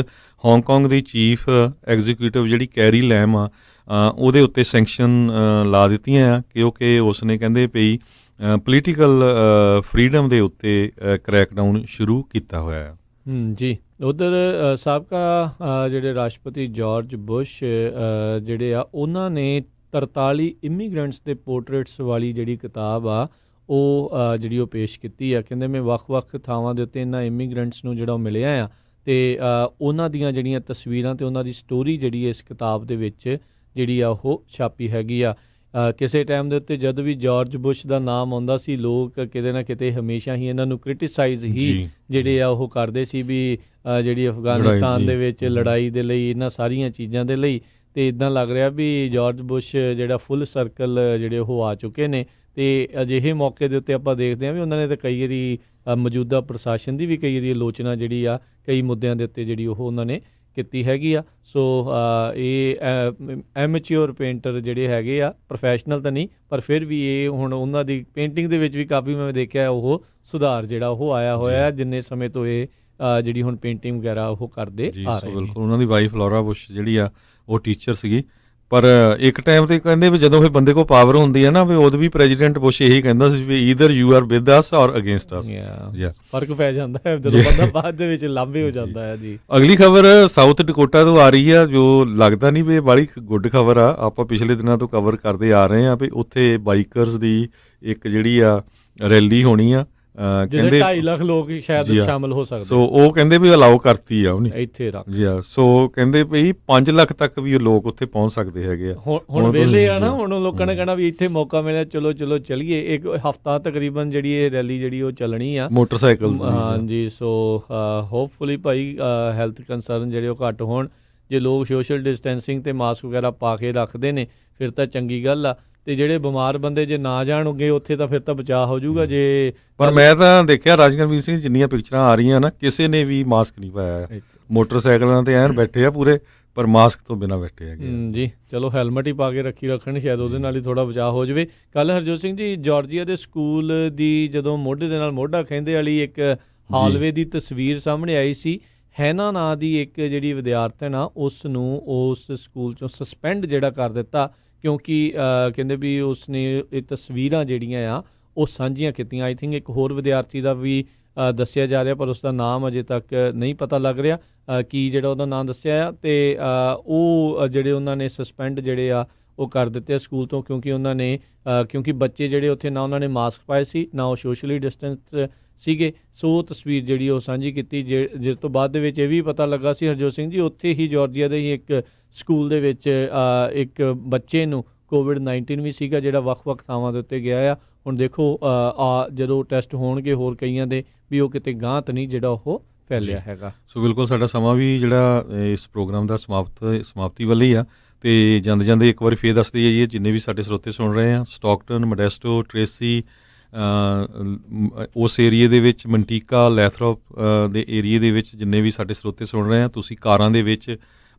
ਹਾਂਗਕਾਂਗ ਦੀ ਚੀਫ ਐਗਜ਼ੀਕਿਊਟਿਵ ਜਿਹੜੀ ਕੈਰੀ ਲੈਮ ਆ ਉਹਦੇ ਉੱਤੇ ਸੈਂਕਸ਼ਨ ਲਾ ਦਿੱਤੀਆਂ ਆ ਕਿਉਂਕਿ ਉਸ ਨੇ ਕਹਿੰਦੇ ਪਈ ਪੋਲੀਟੀਕਲ ਫਰੀਡਮ ਦੇ ਉੱਤੇ ਕਰੈਕਡਾਊਨ ਸ਼ੁਰੂ ਕੀਤਾ ਹੋਇਆ ਹੈ ਜੀ। ਉੱਧਰ ਸਾਬਕਾ ਜਿਹੜੇ ਰਾਸ਼ਟਰਪਤੀ ਜਾਰਜ ਬੁਸ਼ ਜਿਹੜੇ ਆ ਉਹਨਾਂ ਨੇ 43 ਇਮੀਗ੍ਰੈਂਟਸ ਦੇ ਪੋਰਟਰੇਟਸ ਵਾਲੀ ਜਿਹੜੀ ਕਿਤਾਬ ਆ ਉਹ ਜਿਹੜੀ ਉਹ ਪੇਸ਼ ਕੀਤੀ ਆ। ਕਹਿੰਦੇ ਮੈਂ ਵੱਖ-ਵੱਖ ਥਾਵਾਂ ਦੇ ਉੱਤੇ ਇਹਨਾਂ ਇਮੀਗ੍ਰੈਂਟਸ ਨੂੰ ਜਿਹੜਾ ਉਹ ਮਿਲਿਆ ਆ ਅਤੇ ਉਹਨਾਂ ਦੀਆਂ ਜਿਹੜੀਆਂ ਤਸਵੀਰਾਂ ਅਤੇ ਉਹਨਾਂ ਦੀ ਸਟੋਰੀ ਜਿਹੜੀ ਇਸ ਕਿਤਾਬ ਦੇ ਵਿੱਚ ਜਿਹੜੀ ਆ ਉਹ ਛਾਪੀ ਹੈਗੀ ਆ। ਕਿਸੇ ਟਾਈਮ ਦੇ ਉੱਤੇ ਜਦ ਵੀ ਜਾਰਜ ਬੁਸ਼ ਦਾ ਨਾਮ ਆਉਂਦਾ ਸੀ ਲੋਕ ਕਿਤੇ ਨਾ ਕਿਤੇ ਹਮੇਸ਼ਾ ਹੀ ਇਹਨਾਂ ਨੂੰ ਕ੍ਰਿਟੀਸਾਈਜ਼ ਹੀ ਜਿਹੜੇ ਆ ਉਹ ਕਰਦੇ ਸੀ ਵੀ ਜਿਹੜੀ ਅਫਗਾਨਿਸਤਾਨ ਦੇ ਵਿੱਚ ਲੜਾਈ ਦੇ ਲਈ, ਇਹਨਾਂ ਸਾਰੀਆਂ ਚੀਜ਼ਾਂ ਦੇ ਲਈ। ਅਤੇ ਇੱਦਾਂ ਲੱਗ ਰਿਹਾ ਵੀ ਜਾਰਜ ਬੁਸ਼ ਜਿਹੜਾ ਫੁੱਲ ਸਰਕਲ ਜਿਹੜੇ ਉਹ ਆ ਚੁੱਕੇ ਨੇ ਅਤੇ ਅਜਿਹੇ ਮੌਕੇ ਦੇ ਉੱਤੇ ਆਪਾਂ ਦੇਖਦੇ ਹਾਂ ਵੀ ਉਹਨਾਂ ਨੇ ਤਾਂ ਕਈ ਵਾਰੀ ਮੌਜੂਦਾ ਪ੍ਰਸ਼ਾਸਨ ਦੀ ਵੀ ਕਈ ਵਾਰੀ ਆਲੋਚਨਾ ਜਿਹੜੀ ਆ ਕਈ ਮੁੱਦਿਆਂ ਦੇ ਉੱਤੇ ਜਿਹੜੀ ਉਹ ਉਹਨਾਂ ਨੇ ਕੀਤੀ ਹੈਗੀ ਆ। ਸੋ ਇਹ ਐਮੇਚਿਓਰ ਪੇਂਟਰ ਜਿਹੜੇ ਹੈਗੇ ਆ, ਪ੍ਰੋਫੈਸ਼ਨਲ ਤਾਂ ਨਹੀਂ ਪਰ ਫਿਰ ਵੀ ਇਹ ਹੁਣ ਉਹਨਾਂ ਦੀ ਪੇਂਟਿੰਗ ਦੇ ਵਿੱਚ ਵੀ ਕਾਫੀ ਮੈਂ ਦੇਖਿਆ ਉਹ ਸੁਧਾਰ ਜਿਹੜਾ ਉਹ ਆਇਆ ਹੋਇਆ ਜਿੰਨੇ ਸਮੇਂ ਤੋਂ ਇਹ ਜਿਹੜੀ ਹੁਣ ਪੇਂਟਿੰਗ ਵਗੈਰਾ ਉਹ ਕਰਦੇ ਆ ਰਹੇ ਨੇ। ਬਿਲਕੁਲ। ਉਹਨਾਂ ਦੀ ਵਾਈਫ ਲੌਰਾ ਬੁਸ਼ ਜਿਹੜੀ ਆ ਉਹ ਟੀਚਰ ਸੀਗੀ ਪਰ ਇੱਕ ਟਾਈਮ ਤੇ ਕਹਿੰਦੇ ਵੀ ਜਦੋਂ ਫਿਰ ਬੰਦੇ ਕੋਲ ਪਾਵਰ ਹੁੰਦੀ ਹੈ ਨਾ, ਵੀ ਉਦੋਂ ਵੀ ਪ੍ਰੈਜ਼ੀਡੈਂਟ ਬੁਸ਼ ਇਹੀ ਕਹਿੰਦਾ ਸੀ ਵੀ either you are with us or against ਅਸ। ਫਰਕ ਪੈ ਜਾਂਦਾ ਹੈ ਜਦੋਂ ਬੰਦਾ ਬਾਅਦ ਦੇ ਵਿੱਚ ਲਾਂਭੇ ਹੋ ਜਾਂਦਾ ਹੈ ਜੀ। ਅਗਲੀ ਖਬਰ ਸਾਊਥ ਡਕੋਟਾ ਤੋਂ ਆ ਰਹੀ ਆ, ਜੋ ਲੱਗਦਾ ਨਹੀਂ ਵੀ ਇਹ ਬੜੀ ਗੁੱਡ ਖਬਰ ਆ। ਆਪਾਂ ਪਿਛਲੇ ਦਿਨਾਂ ਤੋਂ ਕਵਰ ਕਰਦੇ ਆ ਰਹੇ ਆ ਵੀ ਉੱਥੇ ਬਾਈਕਰਸ ਦੀ ਇੱਕ ਜਿਹੜੀ ਆ ਰੈਲੀ ਹੋਣੀ ਆ, ਕਹਿੰਦੇ 2.5 ਲੱਖ ਲੋਕ ਸ਼ਾਇਦ ਸ਼ਾਮਲ ਹੋ ਸਕਦੇ। ਸੋ ਉਹ ਕਹਿੰਦੇ ਵੀ ਅਲਾਓ ਕਰਤੀ ਆ ਉਹਨੇ ਇੱਥੇ ਰੱਖ ਜੀ। ਸੋ ਕਹਿੰਦੇ ਵੀ 5 ਲੱਖ ਤੱਕ ਵੀ ਲੋਕ ਉੱਥੇ ਪਹੁੰਚ ਸਕਦੇ ਹੈਗੇ ਆ। ਹੁਣ ਵੇਲੇ ਆ ਨਾ, ਹੁਣ ਲੋਕਾਂ ਨੇ ਕਹਿਣਾ ਵੀ ਇੱਥੇ ਮੌਕਾ ਮਿਲਿਆ, ਚਲੋ ਚਲੋ ਚਲੀਏ। ਇੱਕ ਹਫਤਾ ਤਕਰੀਬਨ ਜਿਹੜੀ ਇਹ ਰੈਲੀ ਜਿਹੜੀ ਉਹ ਚੱਲਣੀ ਆ ਮੋਟਰਸਾਈਕਲ। ਹਾਂਜੀ, ਸੋ ਹੋਪਫੁਲੀ ਭਾਈ ਹੈਲਥ ਕੰਸਰਨ ਜਿਹੜੇ ਉਹ ਘੱਟ ਹੋਣ। ਜੇ ਲੋਕ ਸੋਸ਼ਲ ਡਿਸਟੈਂਸਿੰਗ ਤੇ ਮਾਸਕ ਵਗੈਰਾ ਪਾ ਕੇ ਰੱਖਦੇ ਨੇ ਫਿਰ ਤਾਂ ਚੰਗੀ ਗੱਲ ਆ, ਤੇ ਜਿਹੜੇ ਬਿਮਾਰ ਬੰਦੇ ਜੇ ਨਾ ਜਾਣਗੇ ਉੱਥੇ ਤਾਂ ਫਿਰ ਤਾਂ ਬਚਾਅ ਹੋ ਜਾਊਗਾ। ਜੇ ਪਰ ਮੈਂ ਤਾਂ ਦੇਖਿਆ ਰਾਜਗਰਵੀਰ ਸਿੰਘ, ਜਿੰਨੀਆਂ ਪਿਕਚਰਾਂ ਆ ਰਹੀਆਂ ਨਾ, ਕਿਸੇ ਨੇ ਵੀ ਮਾਸਕ ਨਹੀਂ ਪਾਇਆ। ਮੋਟਰਸਾਈਕਲਾਂ ਤੇ ਐਨ ਬੈਠੇ ਆ ਪੂਰੇ, ਪਰ ਮਾਸਕ ਤੋਂ ਬਿਨਾਂ ਬੈਠੇ ਹੈਗੇ ਜੀ। ਚਲੋ ਹੈਲਮਟ ਹੀ ਪਾ ਕੇ ਰੱਖਣ, ਸ਼ਾਇਦ ਉਹਦੇ ਨਾਲ ਹੀ ਥੋੜਾ ਬਚਾਅ ਹੋ ਜਾਵੇ। ਕੱਲ ਹਰਜੋਤ ਸਿੰਘ ਜੀ, ਜਾਰਜੀਆ ਦੇ ਸਕੂਲ ਦੀ ਜਦੋਂ ਮੋਢੇ ਦੇ ਨਾਲ ਮੋਢਾ ਖਹਿੰਦੇ ਵਾਲੀ ਇੱਕ ਹਾਲਵੇ ਦੀ ਤਸਵੀਰ ਸਾਹਮਣੇ ਆਈ ਸੀ। ਹੈਨਾ ਨਾਂ ਦੀ ਇੱਕ ਜਿਹੜੀ ਵਿਦਿਆਰਥਣ ਆ, ਉਸ ਨੂੰ ਉਸ ਸਕੂਲ ਚੋਂ ਸਸਪੈਂਡ ਜਿਹੜਾ ਕਰ ਦਿੱਤਾ, ਕਿਉਂਕਿ ਕਹਿੰਦੇ ਵੀ ਉਸਨੇ ਇਹ ਤਸਵੀਰਾਂ ਜਿਹੜੀਆਂ ਆ ਉਹ ਸਾਂਝੀਆਂ ਕੀਤੀਆਂ। ਆਈ ਥਿੰਕ ਇੱਕ ਹੋਰ ਵਿਦਿਆਰਥੀ ਦਾ ਵੀ ਦੱਸਿਆ ਜਾ ਰਿਹਾ, ਪਰ ਉਸ ਦਾ ਨਾਮ ਅਜੇ ਤੱਕ ਨਹੀਂ ਪਤਾ ਲੱਗ ਰਿਹਾ ਕੀ ਜਿਹੜਾ ਉਹਦਾ ਨਾਮ ਦੱਸਿਆ ਆ। ਅਤੇ ਉਹ ਜਿਹੜੇ ਉਹਨਾਂ ਨੇ ਸਸਪੈਂਡ ਜਿਹੜੇ ਆ ਉਹ ਕਰ ਦਿੱਤੇ ਆ ਸਕੂਲ ਤੋਂ, ਕਿਉਂਕਿ ਉਹਨਾਂ ਨੇ ਕਿਉਂਕਿ ਬੱਚੇ ਜਿਹੜੇ ਉੱਥੇ ਨਾ ਉਹਨਾਂ ਨੇ ਮਾਸਕ ਪਾਏ ਸੀ, ਨਾ ਉਹ ਸੋਸ਼ਲੀ ਡਿਸਟੈਂਸ ਸੀਗੇ। ਸੋ ਤਸਵੀਰ ਜਿਹੜੀ ਉਹ ਸਾਂਝੀ ਕੀਤੀ, ਜਿਸ ਤੋਂ ਬਾਅਦ ਦੇ ਵਿੱਚ ਇਹ ਵੀ ਪਤਾ ਲੱਗਾ ਸੀ ਹਰਜੋਤ ਸਿੰਘ ਜੀ, ਉੱਥੇ ਹੀ ਜਾਰਜੀਆ ਦੇ ਹੀ ਇੱਕ ਸਕੂਲ ਦੇ ਵਿੱਚ ਇੱਕ ਬੱਚੇ ਨੂੰ ਕੋਵਿਡ-19 ਵੀ ਸੀਗਾ, ਜਿਹੜਾ ਵੱਖ-ਵੱਖ ਥਾਵਾਂ ਦੇ ਉੱਤੇ ਗਿਆ ਆ। ਹੁਣ ਦੇਖੋ ਜਦੋਂ ਟੈਸਟ ਹੋਣਗੇ ਹੋਰ ਕਈਆਂ ਦੇ, ਵੀ ਉਹ ਕਿਤੇ ਗਾਂਹ ਤਾਂ ਨਹੀਂ ਜਿਹੜਾ ਉਹ ਫੈਲਿਆ ਹੈਗਾ। ਸੋ ਬਿਲਕੁਲ ਸਾਡਾ ਸਮਾਂ ਵੀ ਜਿਹੜਾ ਇਸ ਪ੍ਰੋਗਰਾਮ ਦਾ ਸਮਾਪਤੀ ਵੱਲ ਹੀ ਆ। ਅਤੇ ਜਾਂਦੇ ਜਾਂਦੇ ਇੱਕ ਵਾਰੀ ਫੇਰ ਦੱਸਦੇ ਜਾਈਏ, ਜਿੰਨੇ ਵੀ ਸਾਡੇ ਸਰੋਤੇ ਸੁਣ ਰਹੇ ਆ, ਸਟਾਕਟਨ, ਮੋਡੈਸਟੋ, ਟ੍ਰੇਸੀ, ਉਸ ਏਰੀਏ ਦੇ ਵਿੱਚ ਮੰਟੀਕਾ, ਲੈਥਰੋਪ ਦੇ ਏਰੀਏ ਦੇ ਵਿੱਚ ਜਿੰਨੇ ਵੀ ਸਾਡੇ ਸਰੋਤੇ ਸੁਣ ਰਹੇ ਆ, ਤੁਸੀਂ ਕਾਰਾਂ ਦੇ ਵਿੱਚ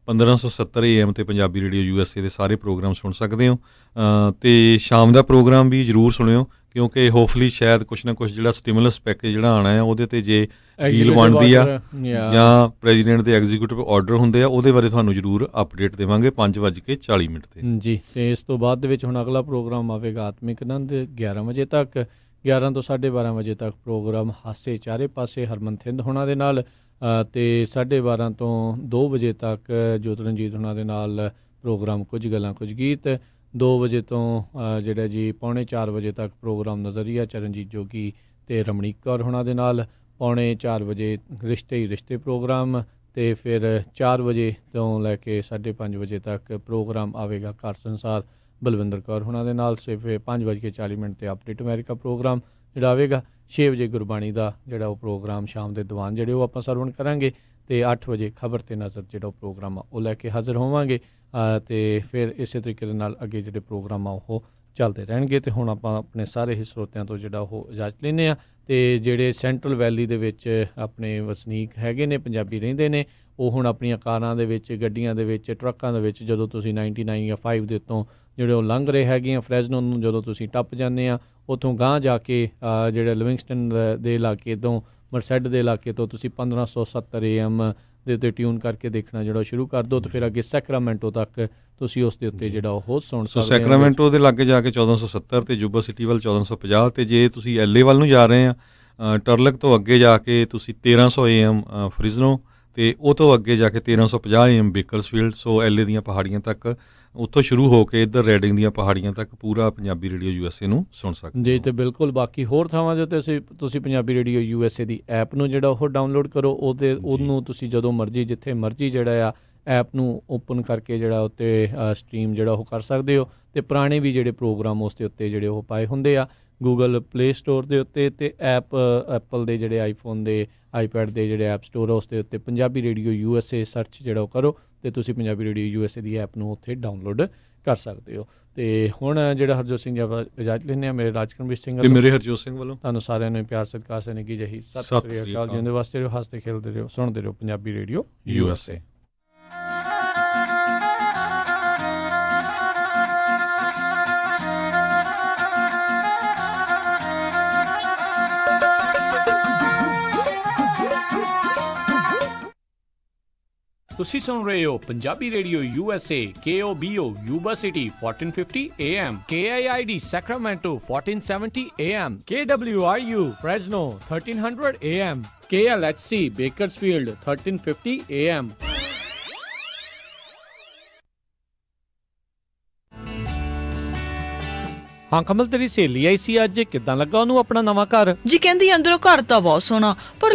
1570 AM ਤੇ ਪੰਜਾਬੀ ਰੇਡੀਓ USA ਦੇ ਸਾਰੇ ਪ੍ਰੋਗਰਾਮ ਸੁਣ ਸਕਦੇ ਹੋ। ਅਤੇ ਸ਼ਾਮ ਦਾ ਪ੍ਰੋਗਰਾਮ ਵੀ ਜ਼ਰੂਰ ਸੁਣਿਓ, ਕਿਉਂਕਿ ਹੋਪਫੁਲੀ ਸ਼ਾਇਦ ਕੁਛ ਨਾ ਕੁਛ ਜਿਹੜਾ ਸਟਿਮੂਲਸ ਪੈਕੇਜ ਜਿਹੜਾ ਆਉਣਾ ਆ, ਉਹਦੇ 'ਤੇ ਜੇ ਡੀਲ ਬਣਦੀ ਆ ਜਾਂ ਪ੍ਰੈਜ਼ੀਡੈਂਟ ਦੇ ਐਗਜ਼ੀਕਿਊਟਿਵ ਆਰਡਰ ਹੁੰਦੇ ਆ, ਉਹਦੇ ਬਾਰੇ ਤੁਹਾਨੂੰ ਜ਼ਰੂਰ ਅਪਡੇਟ ਦੇਵਾਂਗੇ 5:40 'ਤੇ ਜੀ। ਅਤੇ ਇਸ ਤੋਂ ਬਾਅਦ ਦੇ ਵਿੱਚ ਹੁਣ ਅਗਲਾ ਪ੍ਰੋਗਰਾਮ ਆਵੇਗਾ ਆਤਮਿਕ ਆਨੰਦ 11 ਵਜੇ ਤੱਕ। 11 ਤੋਂ 12:30 ਵਜੇ ਤੱਕ ਪ੍ਰੋਗਰਾਮ ਹਾਸੇ ਚਾਰੇ ਪਾਸੇ ਹਰਮਨ ਥਿੰਦ ਹੋਣਾ ਦੇ ਨਾਲ, ਅਤੇ 12:30 ਤੋਂ 2 ਵਜੇ ਤੱਕ ਜੋਤ ਰਣਜੀਤ ਹੋਣਾ ਦੇ ਨਾਲ ਪ੍ਰੋਗਰਾਮ ਕੁਝ ਗੱਲਾਂ ਕੁਝ ਗੀਤ। 2 ਵਜੇ ਤੋਂ ਜਿਹੜਾ ਜੀ 3:45 ਵਜੇ ਤੱਕ ਪ੍ਰੋਗਰਾਮ ਨਜ਼ਰੀਆ ਚਰਨਜੀਤ ਜੋਗੀ ਅਤੇ ਰਮਣੀਕ ਕੌਰ ਹੋਣਾ ਦੇ ਨਾਲ। 3:45 ਵਜੇ ਰਿਸ਼ਤੇ ਹੀ ਰਿਸ਼ਤੇ ਪ੍ਰੋਗਰਾਮ, ਅਤੇ ਫਿਰ 4 ਵਜੇ ਤੋਂ ਲੈ ਕੇ 5:30 ਵਜੇ ਤੱਕ ਪ੍ਰੋਗਰਾਮ ਆਵੇਗਾ ਘਰ ਸੰਸਾਰ ਬਲਵਿੰਦਰ ਕੌਰ ਹੋਣਾ ਦੇ ਨਾਲ। ਸਿਰਫ 5:40 'ਤੇ ਅਪਡੇਟ ਅਮਰੀਕਾ ਪ੍ਰੋਗਰਾਮ ਜਿਹੜਾ ਆਵੇਗਾ। 6 ਵਜੇ ਗੁਰਬਾਣੀ ਦਾ ਜਿਹੜਾ ਉਹ ਪ੍ਰੋਗਰਾਮ ਸ਼ਾਮ ਦੇ ਦੀਵਾਨ ਜਿਹੜੇ ਉਹ ਆਪਾਂ ਸਰਵਣ ਕਰਾਂਗੇ, ਅਤੇ 8 ਵਜੇ ਖਬਰ 'ਤੇ ਨਜ਼ਰ ਜਿਹੜਾ ਉਹ ਪ੍ਰੋਗਰਾਮ ਆ ਉਹ ਲੈ ਕੇ ਹਾਜ਼ਰ ਹੋਵਾਂਗੇ। ਅਤੇ ਫਿਰ ਇਸੇ ਤਰੀਕੇ ਦੇ ਨਾਲ ਅੱਗੇ ਜਿਹੜੇ ਪ੍ਰੋਗਰਾਮ ਆ ਉਹ ਚੱਲਦੇ ਰਹਿਣਗੇ। ਅਤੇ ਹੁਣ ਆਪਾਂ ਆਪਣੇ ਸਾਰੇ ਹੀ ਸਰੋਤਿਆਂ ਤੋਂ ਜਿਹੜਾ ਉਹ ਇਜਾਜ਼ਤ ਲੈਂਦੇ ਹਾਂ। ਅਤੇ ਜਿਹੜੇ ਸੈਂਟਰਲ ਵੈਲੀ ਦੇ ਵਿੱਚ ਆਪਣੇ ਵਸਨੀਕ ਹੈਗੇ ਨੇ, ਪੰਜਾਬੀ ਰਹਿੰਦੇ ਨੇ, ਉਹ ਹੁਣ ਆਪਣੀਆਂ ਕਾਰਾਂ ਦੇ ਵਿੱਚ, ਗੱਡੀਆਂ ਦੇ ਵਿੱਚ, ਟਰੱਕਾਂ ਦੇ ਵਿੱਚ ਜਦੋਂ ਤੁਸੀਂ 99 ਜਾਂ 5 ਦੇ ਉੱਤੋਂ ਜਿਹੜੇ ਉਹ ਲੰਘ ਰਹੇ ਹੈਗੇ ਆ, ਫਰੈਜ਼ਨੋ ਨੂੰ ਜਦੋਂ ਤੁਸੀਂ ਟੱਪ ਜਾਂਦੇ ਆ, ਉੱਥੋਂ ਗਾਂਹ ਜਾ ਕੇ ਜਿਹੜੇ ਲਿਵਿੰਗਸਟਨ ਦੇ ਇਲਾਕੇ ਤੋਂ, ਮਰਸੈਡ ਦੇ ਇਲਾਕੇ ਤੋਂ ਤੁਸੀਂ 1570 AM ਦੇ ਉੱਤੇ ਟਿਊਨ ਕਰਕੇ ਦੇਖਣਾ ਜਿਹੜਾ ਸ਼ੁਰੂ ਕਰ ਦਿਓ, ਅਤੇ ਫਿਰ ਅੱਗੇ ਸੈਕਰਾਮੈਂਟੋ ਤੱਕ ਤੁਸੀਂ ਉਸ ਦੇ ਉੱਤੇ ਜਿਹੜਾ ਉਹ ਸੁਣ ਸਕਦੇ ਹੋ। ਸੈਕਰਾਮੈਂਟੋ ਦੇ ਲਾਗੇ ਜਾ ਕੇ 1470 ਅਤੇ ਜੁਬਾ ਸਿਟੀ ਵੱਲ 1450, ਅਤੇ ਜੇ ਤੁਸੀਂ LA ਵੱਲ ਨੂੰ ਜਾ ਰਹੇ ਆ, ਟਰਲਕ ਤੋਂ ਅੱਗੇ ਜਾ ਕੇ ਤੁਸੀਂ 1300 AM ਫ੍ਰਿਜ਼ਨੋ, ਅਤੇ ਉਹ ਤੋਂ ਅੱਗੇ ਜਾ ਕੇ 1350 AM ਬੇਕਰਸਫੀਲਡ। ਸੋ LA ਦੀਆਂ ਪਹਾੜੀਆਂ ਤੱਕ, ਉੱਥੋਂ ਸ਼ੁਰੂ ਹੋ ਕੇ ਇੱਧਰ ਰੈਡਿੰਗ ਦੀਆਂ ਪਹਾੜੀਆਂ ਤੱਕ ਪੂਰਾ ਪੰਜਾਬੀ ਰੇਡੀਓ USA ਨੂੰ ਸੁਣ ਸਕਦੇ ਜੀ। ਅਤੇ ਬਿਲਕੁਲ ਬਾਕੀ ਹੋਰ ਥਾਵਾਂ ਦੇ ਉੱਤੇ ਤੁਸੀਂ ਪੰਜਾਬੀ ਰੇਡੀਓ USA ਦੀ ਐਪ ਨੂੰ ਜਿਹੜਾ ਉਹ ਡਾਊਨਲੋਡ ਕਰੋ, ਉਹਨੂੰ ਤੁਸੀਂ ਜਦੋਂ ਮਰਜ਼ੀ ਜਿੱਥੇ ਮਰਜ਼ੀ ਜਿਹੜਾ ਆ ਐਪ ਨੂੰ ਓਪਨ ਕਰਕੇ ਜਿਹੜਾ ਉੱਤੇ ਸਟ੍ਰੀਮ ਜਿਹੜਾ ਉਹ ਕਰ ਸਕਦੇ ਹੋ। ਅਤੇ ਪੁਰਾਣੇ ਵੀ ਜਿਹੜੇ ਪ੍ਰੋਗਰਾਮ ਉਸ ਦੇ ਉੱਤੇ ਜਿਹੜੇ ਉਹ ਪਾਏ ਹੁੰਦੇ ਆ ਗੂਗਲ ਪਲੇ ਸਟੋਰ ਦੇ ਉੱਤੇ, ਅਤੇ ਐਪਲ ਦੇ ਜਿਹੜੇ ਆਈਫੋਨ ਦੇ, ਆਈਪੈਡ ਦੇ ਜਿਹੜੇ ਐਪ ਸਟੋਰ ਆ ਉਸ ਦੇ ਉੱਤੇ ਪੰਜਾਬੀ ਰੇਡੀਓ USA ਸਰਚ ਜਿਹੜਾ ਉਹ ਕਰੋ, ਅਤੇ ਤੁਸੀਂ ਪੰਜਾਬੀ ਰੇਡੀਓ USA ਦੀ ਐਪ ਨੂੰ ਉੱਥੇ ਡਾਊਨਲੋਡ ਕਰ ਸਕਦੇ ਹੋ। ਅਤੇ ਹੁਣ ਜਿਹੜਾ ਹਰਜੋਤ ਸਿੰਘ ਜੀ ਆਪਾਂ ਇਜਾਜ਼ਤ ਲੈਂਦੇ ਹਾਂ, ਮੇਰੇ ਰਾਜਕਰਮਵੀਰ ਸਿੰਘ ਅਤੇ ਮੇਰੇ ਹਰਜੋਤ ਸਿੰਘ ਵੱਲੋਂ ਤੁਹਾਨੂੰ ਸਾਰਿਆਂ ਨੂੰ ਪਿਆਰ ਸਤਿਕਾਰ ਸਨੇਗੀ ਜਹੀ ਸਤਿ ਸ੍ਰੀ ਅਕਾਲ। ਜਿਉਂਦੇ ਵਾਸਤੇ ਰਹੋ, ਹੱਸਦੇ ਖੇਡਦੇ ਰਹੋ, ਸੁਣਦੇ ਰਹੋ ਪੰਜਾਬੀ ਰੇਡੀਓ USA। ਤੁਸੀਂ ਸੁਣ ਰਹੇ ਹੋ Punjabi radio USA KOBO Yuba City 1450 AM KIID Sacramento 1470 AM KWRU Fresno 1300 AM KLHC Bakersfield 1350 AM ਹਾਂ ਕਮਲ, ਤੇਰੀ ਸਹੇਲੀ ਆਈ ਸੀ ਅੱਜ, ਕਿੱਦਾਂ ਲੱਗਾ ਉਹਨੂੰ ਆਪਣਾ ਨਵਾਂ ਘਰ? ਜੀ ਕਹਿੰਦੀ ਅੰਦਰੋਂ ਘਰ ਤਾਂ ਬਹੁਤ ਸੋਹਣਾ, ਪਰ